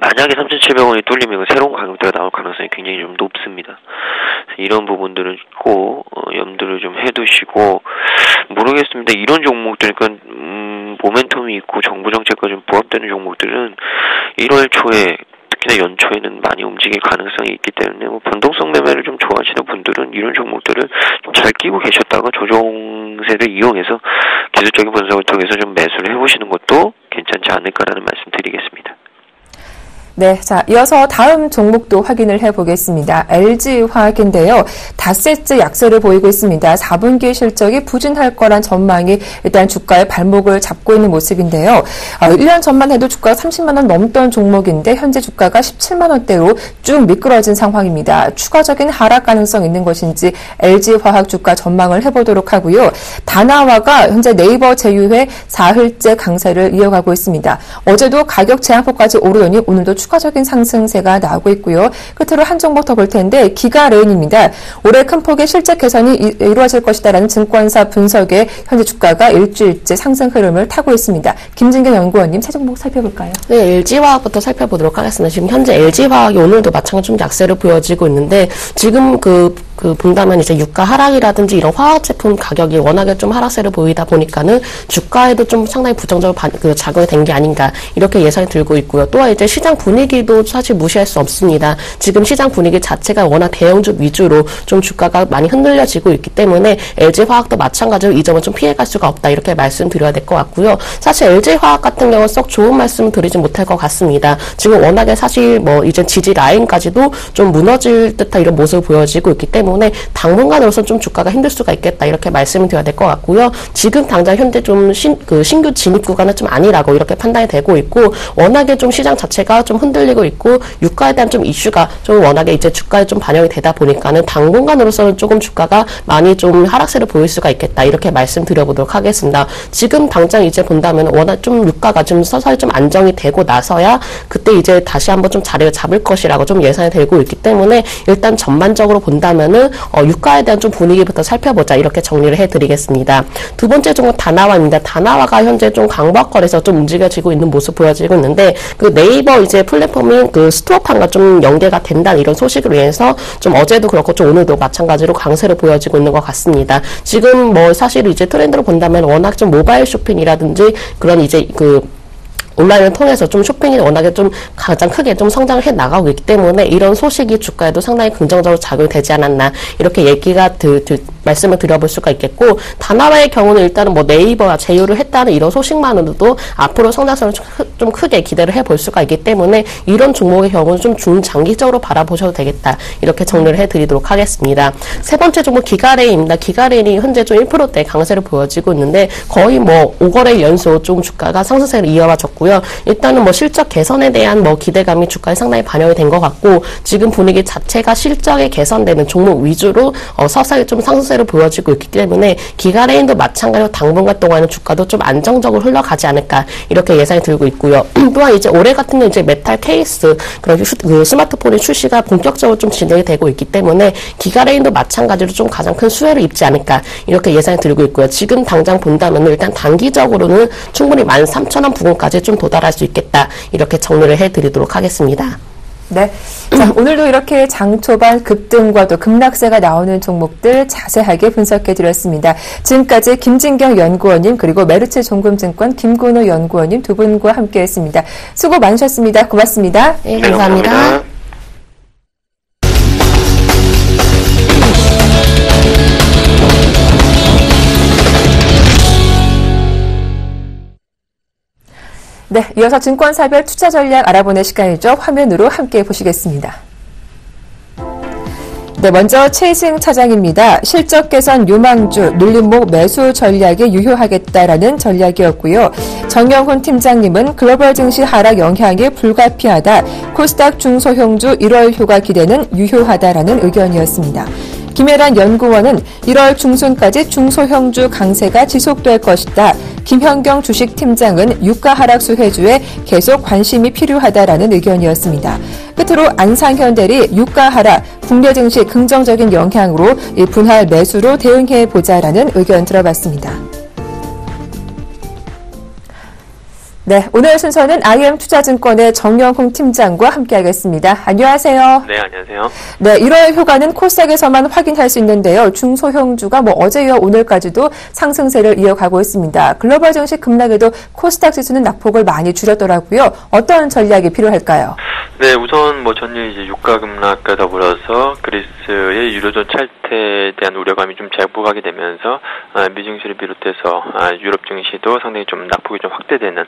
만약에 3,700원이 뚫리면 새로운 가격대가 나올 가능성이 굉장히 좀 높습니다. 이런 부분들은 꼭 염두를 좀 해두시고 모르겠습니다. 이런 종목들 그러니까 모멘텀이 있고 정부 정책과 좀 부합되는 종목들은 1월 초에 특히나 연초에는 많이 움직일 가능성이 있기 때문에 뭐 변동성 매매를 좀 좋아하시는 분들은 이런 종목들을 좀 잘 끼고 계셨다가 조정세를 이용해서 기술적인 분석을 통해서 좀 매수를 해보시는 것도 괜찮지 않을까라는 말씀 드리겠습니다. 네, 자, 이어서 다음 종목도 확인을 해보겠습니다. LG화학인데요. 닷새째 약세를 보이고 있습니다. 4분기 실적이 부진할 거란 전망이 일단 주가의 발목을 잡고 있는 모습인데요. 1년 전만 해도 주가가 30만 원 넘던 종목인데 현재 주가가 17만 원대로 쭉 미끄러진 상황입니다. 추가적인 하락 가능성 있는 것인지 LG화학 주가 전망을 해보도록 하고요. 다나와가 현재 네이버 제휴회 4흘째 강세를 이어가고 있습니다. 어제도 가격 제한폭까지 오르더니 오늘도 추가적인 상승세가 나오고 있고요. 끝으로 한 종목 더 볼 텐데 기가레인입니다. 올해 큰 폭의 실적 개선이 이루어질 것이다라는 증권사 분석에 현재 주가가 일주일째 상승 흐름을 타고 있습니다. 김진경 연구원님 세 종목 살펴볼까요? 네, LG화학부터 살펴보도록 하겠습니다. 지금 현재 LG화학이 오늘도 마찬가지로 좀 약세를 보여지고 있는데 지금 본다면 이제 유가 하락이라든지 이런 화학 제품 가격이 워낙에 좀 하락세를 보이다 보니까는 주가에도 좀 상당히 부정적으로 작용이 된 게 아닌가 이렇게 예상이 들고 있고요. 또한 이제 시장 분위기도 사실 무시할 수 없습니다. 지금 시장 분위기 자체가 워낙 대형주 위주로 좀 주가가 많이 흔들려지고 있기 때문에 LG화학도 마찬가지로 이 점은 좀 피해갈 수가 없다 이렇게 말씀드려야 될 것 같고요. 사실 LG화학 같은 경우는 썩 좋은 말씀 드리지 못할 것 같습니다. 지금 워낙에 사실 뭐 이제 지지 라인까지도 좀 무너질 듯한 이런 모습을 보여지고 있기 때문에 당분간으로서 좀 주가가 힘들 수가 있겠다 이렇게 말씀을 드려야 될 것 같고요. 지금 당장 현재 좀 신규 진입 구간은 좀 아니라고 이렇게 판단이 되고 있고 워낙에 좀 시장 자체가 좀 흔들리고 있고 유가에 대한 좀 이슈가 좀 워낙에 이제 주가에 좀 반영이 되다 보니까는 당분간으로서는 조금 주가가 많이 좀 하락세를 보일 수가 있겠다 이렇게 말씀드려보도록 하겠습니다. 지금 당장 이제 본다면 워낙 좀 유가가 좀 서서히 좀 안정이 되고 나서야 그때 이제 다시 한번 좀 자리를 잡을 것이라고 좀 예상이 되고 있기 때문에 일단 전반적으로 본다면은 유가에 대한 좀 분위기부터 살펴보자 이렇게 정리를 해드리겠습니다. 두 번째 종목 다나와입니다. 다나와가 현재 좀 강박거래에서 좀 움직여지고 있는 모습 보여지고 있는데 그 네이버 이제 플랫폼인 그 스토어판과 좀 연계가 된다는 이런 소식으로 인해서 좀 어제도 그렇고 좀 오늘도 마찬가지로 강세를 보여지고 있는 것 같습니다. 지금 뭐 사실 이제 트렌드로 본다면 워낙 좀 모바일 쇼핑이라든지 그런 이제 온라인을 통해서 좀 쇼핑이 워낙에 좀 가장 크게 좀 성장을 해 나가고 있기 때문에 이런 소식이 주가에도 상당히 긍정적으로 작용이 되지 않았나 이렇게 얘기가 말씀을 드려볼 수가 있겠고, 다나와의 경우는 일단은 뭐 네이버와 제휴를 했다는 이런 소식만으로도 앞으로 성장성을 좀 크게 기대를 해볼 수가 있기 때문에 이런 종목의 경우는 좀 중장기적으로 바라보셔도 되겠다 이렇게 정리를 해드리도록 하겠습니다. 세 번째 종목 기가레인입니다. 기가레인이 현재 좀 1%대 강세를 보여지고 있는데 거의 뭐 5거래 연속 좀 주가가 상승세를 이어와줬고요. 일단은 뭐 실적 개선에 대한 뭐 기대감이 주가에 상당히 반영이 된 것 같고, 지금 분위기 자체가 실적이 개선되는 종목 위주로 서서히 좀 상승세를 보여지고 있기 때문에 기가레인도 마찬가지로 당분간 동안은 주가도 좀 안정적으로 흘러가지 않을까 이렇게 예상이 들고 있고요. 또한 이제 올해 같은 경우 이제 메탈 케이스 그런 그 스마트폰의 출시가 본격적으로 좀 진행이 되고 있기 때문에 기가레인도 마찬가지로 좀 가장 큰 수혜를 입지 않을까 이렇게 예상이 들고 있고요. 지금 당장 본다면 일단 단기적으로는 충분히 13,000원 부근까지 좀 도달할 수 있겠다 이렇게 정리를 해드리도록 하겠습니다. 네. 자, 오늘도 이렇게 장 초반 급등과 또 급락세가 나오는 종목들 자세하게 분석해 드렸습니다. 지금까지 김진경 연구원님 그리고 메르츠 종금증권 김건우 연구원님 두 분과 함께 했습니다. 수고 많으셨습니다. 고맙습니다. 네, 감사합니다. 네, 이어서 증권사별 투자 전략 알아보는 시간이죠. 화면으로 함께 보시겠습니다. 네, 먼저 최승 차장입니다. 실적 개선 유망주 눌림목 매수 전략에 유효하겠다라는 전략이었고요. 정영훈 팀장님은 글로벌 증시 하락 영향이 불가피하다. 코스닥 중소형주 1월 휴가 기대는 유효하다라는 의견이었습니다. 김혜란 연구원은 1월 중순까지 중소형주 강세가 지속될 것이다. 김현경 주식팀장은 유가 하락 수혜주에 계속 관심이 필요하다라는 의견이었습니다. 끝으로 안상현대리 유가 하락, 국내 증시 긍정적인 영향으로 분할 매수로 대응해보자라는 의견 들어봤습니다. 네, 오늘 순서는 IM투자증권의 정영훈 팀장과 함께하겠습니다. 안녕하세요. 네, 안녕하세요. 네, 1월 휴가는 코스닥에서만 확인할 수 있는데요. 중소형주가 어제 이어 오늘까지도 상승세를 이어가고 있습니다. 글로벌 증시 급락에도 코스닥 지수는 낙폭을 많이 줄였더라고요. 어떤 전략이 필요할까요? 네, 우선 전일 이제 유가 급락과 더불어서 그리스의 유로존 찰퇴에 대한 우려감이 좀 재부각이 되면서 미증시를 비롯해서 유럽 증시도 상당히 좀 낙폭이 좀 확대되는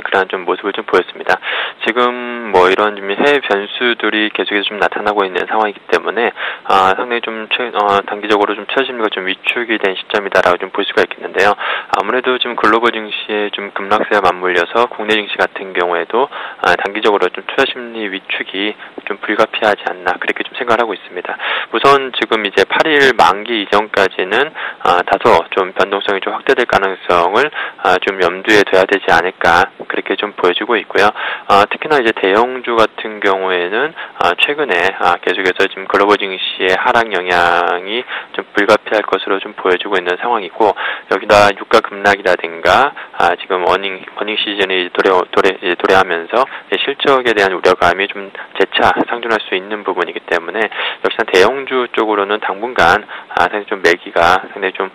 그러한 좀 모습을 좀 보였습니다. 지금 이런 좀 해외 변수들이 계속해서 좀 나타나고 있는 상황이기 때문에 상당히 좀 단기적으로 좀 투자 심리가 좀 위축이 된 시점이다라고 좀 볼 수가 있겠는데요. 아무래도 지금 글로벌 증시의 좀 급락세와 맞물려서 국내 증시 같은 경우에도 단기적으로 좀 투자 심리 위축이 좀 불가피하지 않나 그렇게 좀 생각을 하고 있습니다. 우선 지금 이제 8일 만기 이전까지는 다소 좀 변동성이 좀 확대될 가능성을 좀 염두에 둬야 되지 않을까 그렇게 좀 보여지고 있고요. 특히나 이제 대형주 같은 경우에는 최근에 계속해서 지금 글로벌 증시의 하락 영향이 좀 불가피할 것으로 좀 보여지고 있는 상황이고, 여기다 유가 급락이라든가 지금 어닝 시즌이 도래하면서 실적에 대한 우려감이 좀 재차 상존할 수 있는 부분이기 때문에 역시나 대형주 쪽으로는 당분간 상당히 좀 매기가 상당히 좀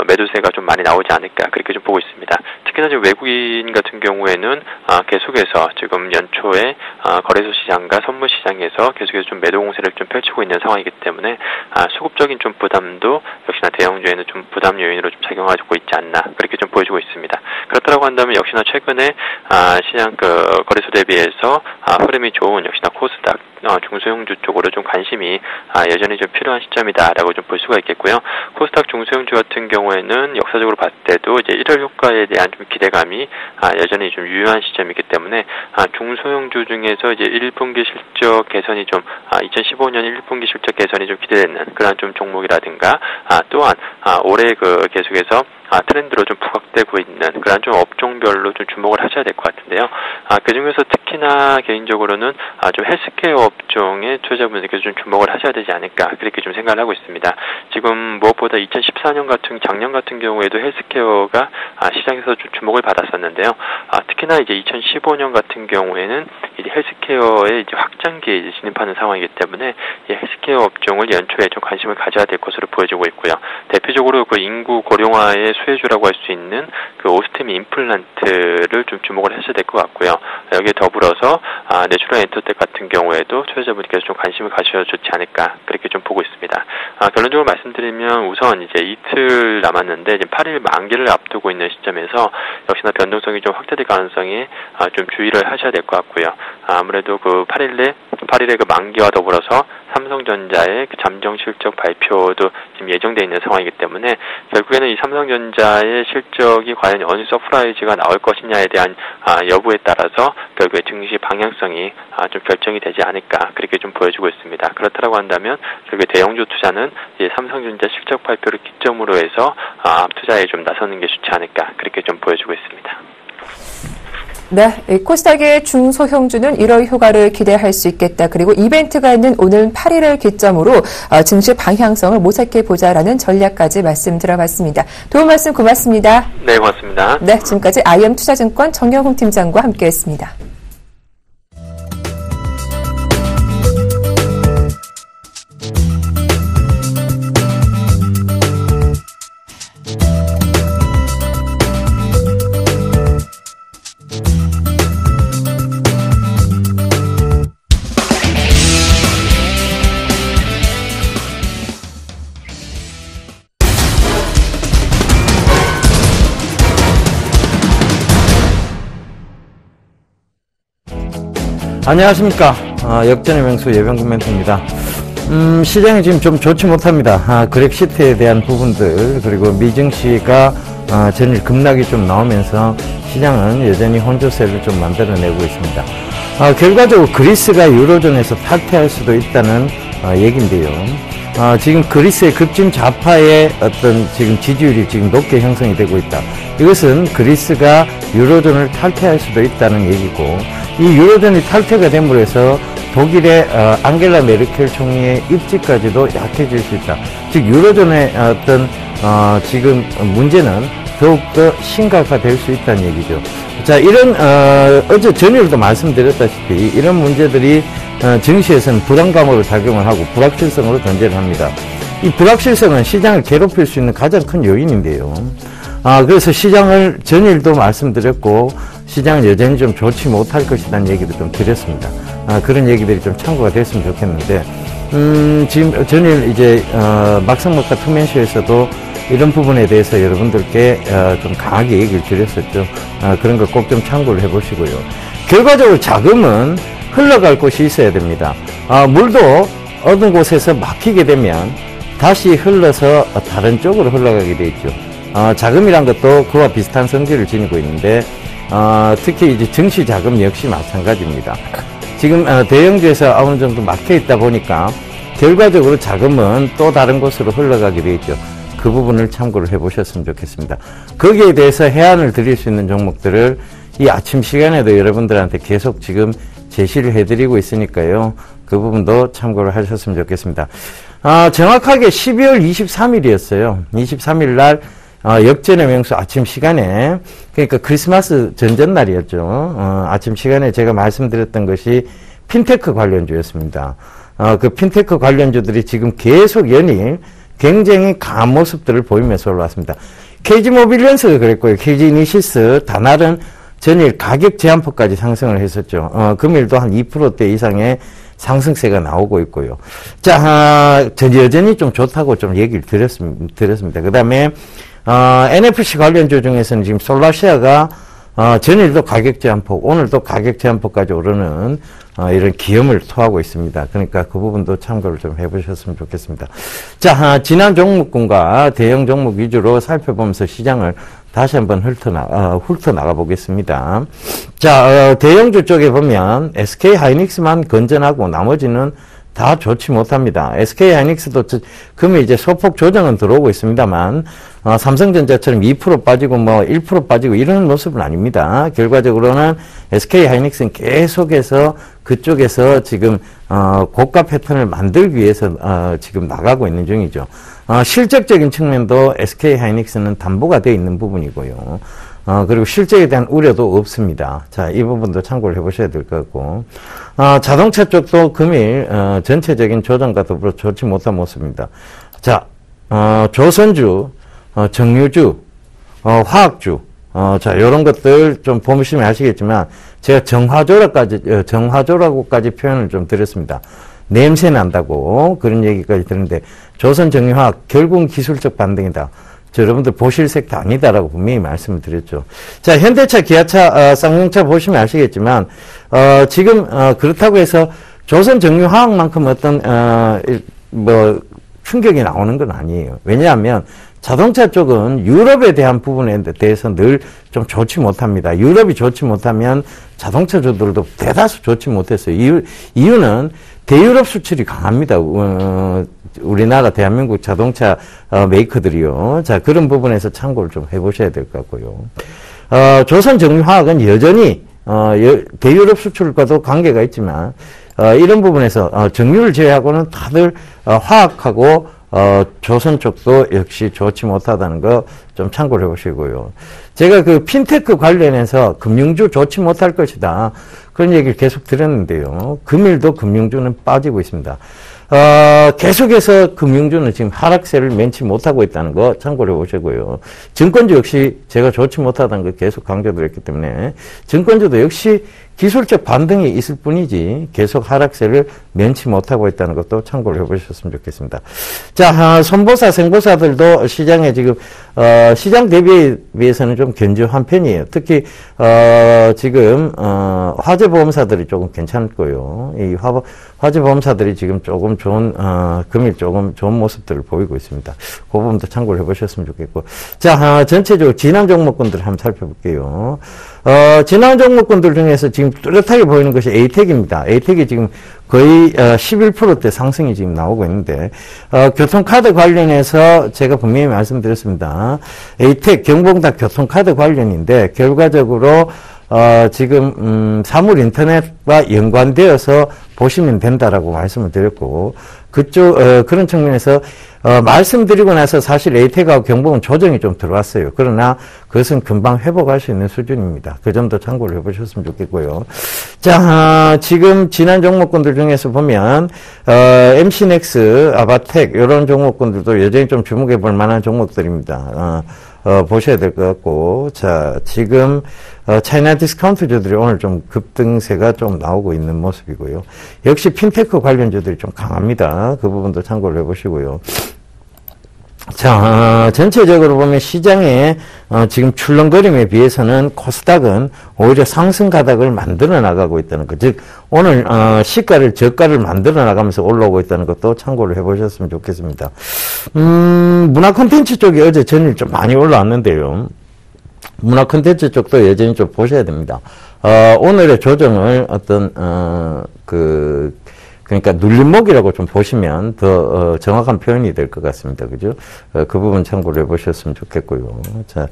매도세가 좀 많이 나오지 않을까 그렇게 좀 보고 있습니다. 특히나 지금 외국인 같은 경우에는 계속해서 지금 연초에 거래소 시장과 선물 시장에서 계속해서 좀 매도 공세를 좀 펼치고 있는 상황이기 때문에 수급적인 좀 부담도 역시나 대형주에는 좀 부담 요인으로 좀 작용하고 있지 않나 그렇게 좀 보여지고 있습니다. 그렇다고 한다면 역시나 최근에 시장 거래소 대비해서 흐름이 좋은 역시나 코스닥 중소형주 쪽으로 좀 관심이 여전히 좀 필요한 시점이다라고 좀 볼 수가 있겠고요. 코스닥 중소형주 같은 경우에는 역사적으로 봤을 때도 이제 1월 효과에 대한 좀 기대감이 여전히 좀 유효한 시점이기 때문에 중소형주 중에서 이제 1분기 실적 개선이 좀 2015년 1분기 실적 개선이 좀 기대되는 그런 좀 종목이라든가 또한 올해 계속해서 트렌드로 좀 부각되고 있는 그런 좀 업종별로 좀 주목을 하셔야 될 것 같은데요. 그 중에서 특히나 개인적으로는 좀 헬스케어 업종의 투자자분들께서 좀 주목을 하셔야 되지 않을까 그렇게 좀 생각을 하고 있습니다. 지금 무엇보다 2014년 작년 같은 경우에도 헬스케어가 시장에서 좀 주목을 받았었는데요. 특히나 이제 2015년 같은 경우에는 이제 헬스케어의 이제 확장기에 이제 진입하는 상황이기 때문에 이 헬스케어 업종을 연초에 좀 관심을 가져야 될 것으로 보여지고 있고요. 대표적으로 그 인구 고령화의 수혜주라고 할 수 있는 그 오스테미 임플란트를 좀 주목을 하셔야 될 것 같고요. 여기에 더불어서 내추럴 엔터텍 같은 경우에도 투자자분께서 좀 관심을 가셔도 좋지 않을까 그렇게 좀 보고 있습니다. 결론적으로 말씀드리면 우선 이제 이틀 남았는데 이제 8일 만기를 앞두고 있는 시점에서 역시나 변동성이 좀 확대될 가능성에 좀 주의를 하셔야 될 것 같고요. 아무래도 그 8일에 그 만기와 더불어서 삼성전자의 그 잠정 실적 발표도 지금 예정되어 있는 상황이기 때문에 결국에는 이 삼성전자의 실적이 과연 어느 서프라이즈가 나올 것이냐에 대한 여부에 따라서 결국에 증시 방향성이 좀 결정이 되지 않을까 그렇게 좀 보여주고 있습니다. 그렇다고 한다면 결국에 대형주 투자는 이제 삼성전자 실적 발표를 기점으로 해서 투자에 좀 나서는 게 좋지 않을까 그렇게 좀 보여주고 있습니다. 네, 코스닥의 중소형주는 1월 휴가를 기대할 수 있겠다. 그리고 이벤트가 있는 오늘 8일을 기점으로 증시 방향성을 모색해보자라는 전략까지 말씀 들어봤습니다. 도움 말씀 고맙습니다. 네, 고맙습니다. 네, 지금까지 IM투자증권 정영훈 팀장과 함께했습니다. 안녕하십니까. 역전의 명수 예병근 멘토입니다. 시장이 지금 좀 좋지 못합니다. 그렉시트에 대한 부분들, 그리고 미증시가 전일 급락이 좀 나오면서 시장은 여전히 혼조세를 좀 만들어내고 있습니다. 결과적으로 그리스가 유로존에서 탈퇴할 수도 있다는 얘기인데요. 지금 그리스의 급진 좌파의 어떤 지금 지지율이 지금 높게 형성이 되고 있다. 이것은 그리스가 유로존을 탈퇴할 수도 있다는 얘기고, 이 유로존이 탈퇴가 됨으로 해서 독일의 앙겔라 메르켈 총리의 입지까지도 약해질 수 있다. 즉 유로존의 어떤 지금 문제는 더욱더 심각화될 수 있다는 얘기죠. 자, 이런 어제 전일도 말씀드렸다시피 이런 문제들이 증시에서는 불안감으로 작용을 하고 불확실성으로 존재를 합니다. 이 불확실성은 시장을 괴롭힐 수 있는 가장 큰 요인인데요. 그래서 시장을 전일도 말씀드렸고 시장은 여전히 좀 좋지 못할 것이라는 얘기도 좀 드렸습니다. 그런 얘기들이 좀 참고가 됐으면 좋겠는데 지금 전일 이제 막상막하 투맨쇼에서도 이런 부분에 대해서 여러분들께 좀 강하게 얘기를 드렸었죠. 그런 거 꼭 좀 참고를 해보시고요. 결과적으로 자금은 흘러갈 곳이 있어야 됩니다. 물도 어느 곳에서 막히게 되면 다시 흘러서 다른 쪽으로 흘러가게 돼 있죠. 자금이란 것도 그와 비슷한 성질을 지니고 있는데 특히 이제 증시 자금 역시 마찬가지입니다. 지금 대형주에서 어느 정도 막혀 있다 보니까 결과적으로 자금은 또 다른 곳으로 흘러가게 돼 있죠. 그 부분을 참고를 해보셨으면 좋겠습니다. 거기에 대해서 해안을 드릴 수 있는 종목들을 이 아침 시간에도 여러분들한테 계속 지금 제시를 해드리고 있으니까요. 그 부분도 참고를 하셨으면 좋겠습니다. 정확하게 12월 23일이었어요. 23일 날 역전의 명수 아침 시간에, 그러니까 크리스마스 전전날이었죠. 아침 시간에 제가 말씀드렸던 것이 핀테크 관련주였습니다. 그 핀테크 관련주들이 지금 계속 연일 굉장히 강한 모습들을 보이면서 올라왔습니다. KG모빌리언스가 그랬고요. KG이니시스, 다날은 전일 가격 제한폭까지 상승을 했었죠. 금일도 한 2%대 이상의 상승세가 나오고 있고요. 자, 여전히 좀 좋다고 좀 얘기를 드렸습니다. 그 다음에, NFC 관련주 중에서는 지금 솔라시아가 전일도 가격 제한폭, 오늘도 가격 제한폭까지 오르는 이런 기염을 토하고 있습니다. 그러니까 그 부분도 참고를 좀 해보셨으면 좋겠습니다. 자, 지난 종목군과 대형 종목 위주로 살펴보면서 시장을 다시 한번 훑어나가 보겠습니다. 자, 대형주 쪽에 보면 SK 하이닉스만 건전하고 나머지는 다 좋지 못합니다. SK 하이닉스도 금일 이제 소폭 조정은 들어오고 있습니다만, 삼성전자처럼 2% 빠지고 1% 빠지고 이런 모습은 아닙니다. 결과적으로는 SK 하이닉스는 계속해서 그쪽에서 지금, 고가 패턴을 만들기 위해서, 지금 나가고 있는 중이죠. 실적적인 측면도 SK 하이닉스는 담보가 되어 있는 부분이고요. 그리고 실적에 대한 우려도 없습니다. 자, 이 부분도 참고를 해보셔야 될 것 같고, 자동차 쪽도 금일, 전체적인 조정과 더불어 좋지 못한 모습입니다. 자, 조선주, 정유주, 화학주, 자, 요런 것들 좀 보시면 아시겠지만, 제가 정화조라고까지 표현을 좀 드렸습니다. 냄새 난다고, 그런 얘기까지 드렸는데, 조선 정유화학, 결국은 기술적 반등이다. 여러분들 보실 색도 아니다라고 분명히 말씀을 드렸죠. 자, 현대차, 기아차, 쌍용차 보시면 아시겠지만, 지금, 그렇다고 해서 조선 정유화학만큼 어떤, 충격이 나오는 건 아니에요. 왜냐하면 자동차 쪽은 유럽에 대한 부분에 대해서 늘 좀 좋지 못합니다. 유럽이 좋지 못하면 자동차주들도 대다수 좋지 못했어요. 이유는 대유럽 수출이 강합니다. 우리나라 대한민국 자동차 메이커들이요. 자, 그런 부분에서 참고를 좀 해보셔야 될 것 같고요. 조선 정유화학은 여전히 대유럽 수출과도 관계가 있지만 이런 부분에서 정유를 제외하고는 다들 화학하고 조선 쪽도 역시 좋지 못하다는 거 좀 참고를 해보시고요. 제가 그 핀테크 관련해서 금융주 좋지 못할 것이다. 그런 얘기를 계속 드렸는데요. 금일도 금융주는 빠지고 있습니다. 계속해서 금융주는 지금 하락세를 면치 못하고 있다는 거 참고를 해보시고요. 증권주 역시 제가 좋지 못하다는 거 계속 강조드렸기 때문에 증권주도 역시 기술적 반등이 있을 뿐이지 계속 하락세를 면치 못하고 있다는 것도 참고를 해보셨으면 좋겠습니다. 자, 손보사, 생보사들도 시장에 지금 시장 대비에 비해서는 좀 견조한 편이에요. 특히 지금 화재보험사들이 조금 괜찮고요. 이 화재보험사들이 지금 조금 좋은 금일 조금 좋은 모습들을 보이고 있습니다. 그 부분도 참고를 해보셨으면 좋겠고, 자, 전체적으로 진한 종목군들을 한번 살펴볼게요. 진한 종목군들 중에서 지금 뚜렷하게 보이는 것이 에이텍입니다. 에이텍이 지금 거의 11%대 상승이 지금 나오고 있는데, 교통카드 관련해서 제가 분명히 말씀드렸습니다. 에이텍, 경봉닭 교통카드 관련인데 결과적으로 지금 사물 인터넷과 연관되어서 보시면 된다라고 말씀을 드렸고, 그쪽 그런 측면에서 말씀드리고 나서 사실 에이텍하고 경봉은 조정이 좀 들어왔어요. 그러나 그것은 금방 회복할 수 있는 수준입니다. 그 점도 참고를 해보셨으면 좋겠고요. 자, 지금 지난 종목군들 중에서 보면 MC넥스, 아바텍 이런 종목군들도 여전히 좀 주목해 볼 만한 종목들입니다. 보셔야 될 것 같고, 자, 지금 차이나 디스카운트주들이 오늘 좀 급등세가 좀 나오고 있는 모습이고요. 역시 핀테크 관련주들이 좀 강합니다. 그 부분도 참고를 해보시고요. 자, 전체적으로 보면 시장의 지금 출렁거림에 비해서는 코스닥은 오히려 상승 가닥을 만들어 나가고 있다는 것, 즉 오늘 시가를 저가를 만들어 나가면서 올라오고 있다는 것도 참고를 해보셨으면 좋겠습니다. 문화 콘텐츠 쪽이 어제 전일 좀 많이 올라왔는데요. 문화 콘텐츠 쪽도 여전히 좀 보셔야 됩니다. 오늘의 조정을 어떤 그러니까 눌림목이라고 좀 보시면 더 정확한 표현이 될 것 같습니다. 그죠? 그 부분 참고를 해보셨으면 좋겠고요. 자,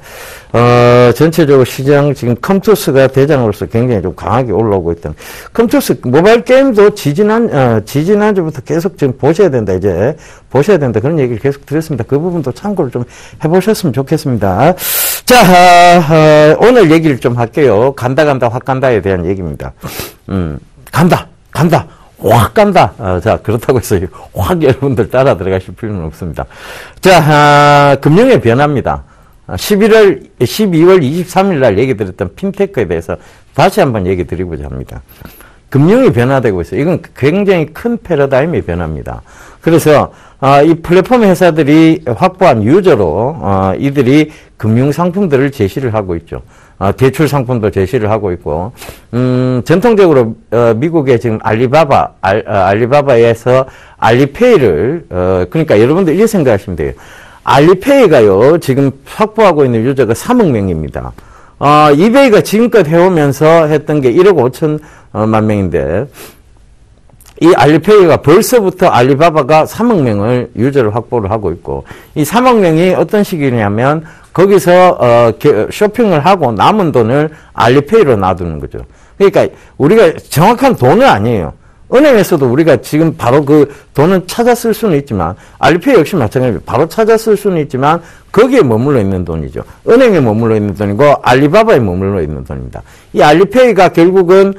전체적으로 시장 지금 컴투스가 대장으로서 굉장히 좀 강하게 올라오고 있다는, 컴투스 모바일 게임도 지지난주부터 계속 지금 보셔야 된다, 이제 보셔야 된다, 그런 얘기를 계속 드렸습니다. 그 부분도 참고를 좀 해보셨으면 좋겠습니다. 자, 오늘 얘기를 좀 할게요. 간다 확 간다에 대한 얘기입니다. 간다 확 간다. 자, 그렇다고 해서 확 여러분들 따라 들어가실 필요는 없습니다. 자, 금융의 변화입니다. 12월 23일 날 얘기 드렸던 핀테크에 대해서 다시 한번 얘기 드리고자 합니다. 금융이 변화되고 있어요. 이건 굉장히 큰 패러다임의 변화입니다. 그래서 이 플랫폼 회사들이 확보한 유저로 이들이 금융 상품들을 제시를 하고 있죠. 대출 상품도 제시를 하고 있고, 전통적으로 미국의 지금 알리바바에서 알리페이를 그러니까 여러분들 이렇게 생각하시면 돼요. 알리페이가요 지금 확보하고 있는 유저가 3억 명입니다. 이베이가 지금껏 해오면서 했던 게 1억 5천만 명인데, 이 알리페이가 벌써부터 알리바바가 3억 명을 유저를 확보를 하고 있고, 이 3억 명이 어떤 식이냐면 거기서 쇼핑을 하고 남은 돈을 알리페이로 놔두는 거죠. 그러니까 우리가 정확한 돈은 아니에요. 은행에서도 우리가 지금 바로 그 돈은 찾아 쓸 수는 있지만, 알리페이 역시 마찬가지입니다. 바로 찾아 쓸 수는 있지만 거기에 머물러 있는 돈이죠. 은행에 머물러 있는 돈이고 알리바바에 머물러 있는 돈입니다. 이 알리페이가 결국은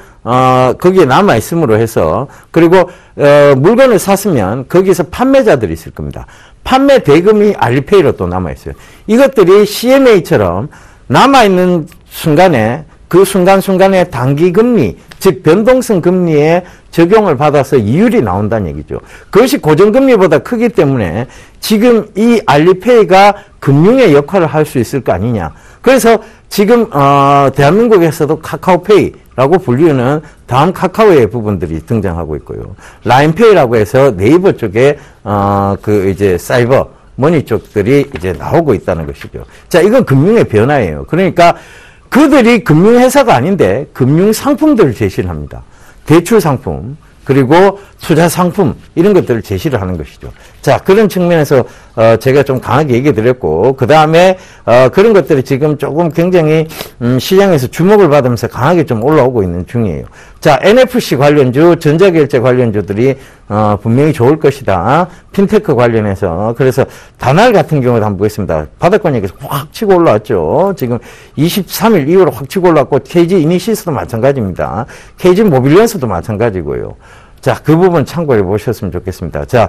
거기에 남아 있음으로 해서, 그리고 물건을 샀으면 거기서 판매자들이 있을 겁니다. 판매 대금이 알리페이로 또 남아있어요. 이것들이 CMA처럼 남아있는 순간에 그 순간순간에 단기금리, 즉 변동성 금리에 적용을 받아서 이율이 나온다는 얘기죠. 그것이 고정금리보다 크기 때문에 지금 이 알리페이가 금융의 역할을 할 수 있을 거 아니냐. 그래서 지금 대한민국에서도 카카오페이라고 불리는 다음 카카오의 부분들이 등장하고 있고요. 라인페이라고 해서 네이버 쪽에 이제 사이버 머니 쪽들이 이제 나오고 있다는 것이죠. 자, 이건 금융의 변화예요. 그러니까 그들이 금융회사가 아닌데 금융상품들을 제시를 합니다. 대출상품, 그리고 투자상품, 이런 것들을 제시를 하는 것이죠. 자, 그런 측면에서, 제가 좀 강하게 얘기 드렸고, 그 다음에, 그런 것들이 지금 조금 굉장히, 시장에서 주목을 받으면서 강하게 좀 올라오고 있는 중이에요. 자, NFC 관련주, 전자결제 관련주들이, 분명히 좋을 것이다. 핀테크 관련해서. 그래서, 다날 같은 경우도 한번 보겠습니다. 바닥권역에서 확 치고 올라왔죠. 지금 23일 이후로 확 치고 올라왔고, KG 이니시스도 마찬가지입니다. KG 모빌리언스도 마찬가지고요. 자, 그 부분 참고해 보셨으면 좋겠습니다. 자,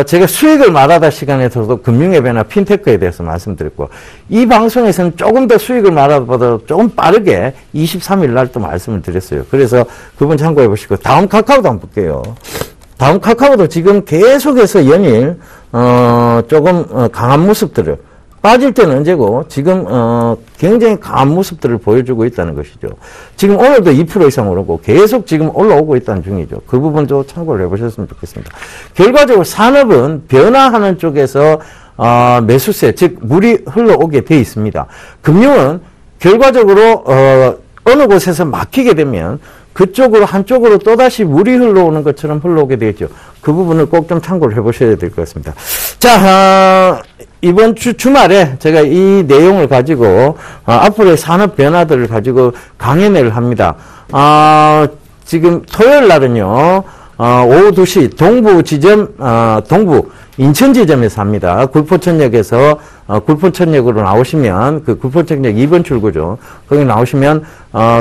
제가 수익을 말하다 시간에서도 금융의 변화, 핀테크에 대해서 말씀드렸고, 이 방송에서는 조금 더 수익을 말하다 조금 빠르게 23일 날 또 말씀을 드렸어요. 그래서 그 부분 참고해 보시고, 다음 카카오도 한번 볼게요. 다음 카카오도 지금 계속해서 연일, 조금, 강한 모습들을, 빠질 때는 언제고, 지금, 굉장히 강한 모습들을 보여주고 있다는 것이죠. 지금 오늘도 2% 이상 오르고, 계속 지금 올라오고 있다는 중이죠. 그 부분도 참고를 해보셨으면 좋겠습니다. 결과적으로 산업은 변화하는 쪽에서, 매수세, 즉, 물이 흘러오게 돼 있습니다. 금융은 결과적으로, 어느 곳에서 막히게 되면, 그쪽으로 한쪽으로 또다시 물이 흘러오는 것처럼 흘러오게 되겠죠. 그 부분을 꼭 좀 참고를 해보셔야 될 것 같습니다. 자, 이번 주말에 제가 이 내용을 가지고 앞으로의 산업 변화들을 가지고 강연회를 합니다. 지금 토요일 날은요. 오후 2시 동부 지점, 동부 인천 지점에서 합니다. 굴포천역에서 굴포천역으로 나오시면 그 굴포천역 2번 출구죠. 거기 나오시면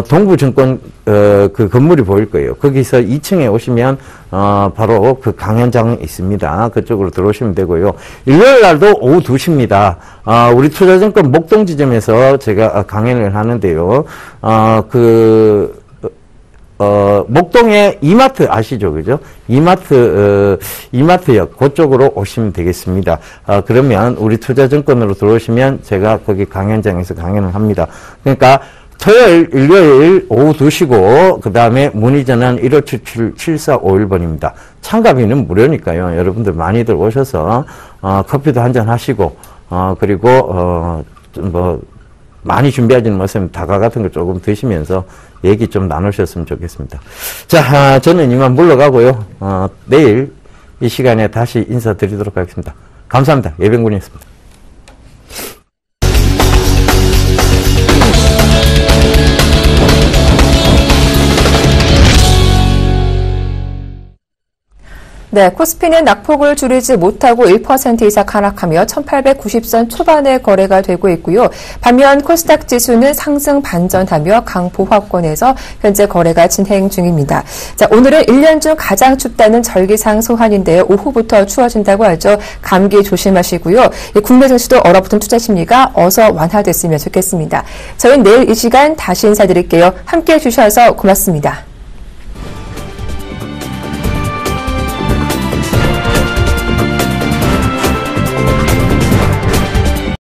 동부증권 그 건물이 보일 거예요. 거기서 2층에 오시면 바로 그 강연장이 있습니다. 그쪽으로 들어오시면 되고요. 일요일 날도 오후 2시입니다. 우리 투자증권 목동 지점에서 제가 강연을 하는데요. 목동에 이마트 아시죠? 그죠? 이마트역, 그쪽으로 오시면 되겠습니다. 그러면 우리 투자증권으로 들어오시면 제가 거기 강연장에서 강연을 합니다. 그러니까 토요일, 일요일 오후 2시고, 그 다음에 문의전화는 1577-7451번입니다. 참가비는 무료니까요. 여러분들 많이들 오셔서, 커피도 한잔 하시고, 그리고, 많이 준비하지는 마세요. 다과 같은 거 조금 드시면서 얘기 좀 나누셨으면 좋겠습니다. 자, 저는 이만 물러가고요. 내일 이 시간에 다시 인사드리도록 하겠습니다. 감사합니다. 예병군이었습니다. 네, 코스피는 낙폭을 줄이지 못하고 1% 이상 하락하며 1890선 초반에 거래가 되고 있고요. 반면 코스닥 지수는 상승 반전하며 강보합권에서 현재 거래가 진행 중입니다. 자, 오늘은 1년 중 가장 춥다는 절기상 소환인데요. 오후부터 추워진다고 하죠. 감기 조심하시고요. 국내 증시도 얼어붙은 투자 심리가 어서 완화됐으면 좋겠습니다. 저희는 내일 이 시간 다시 인사드릴게요. 함께해 주셔서 고맙습니다.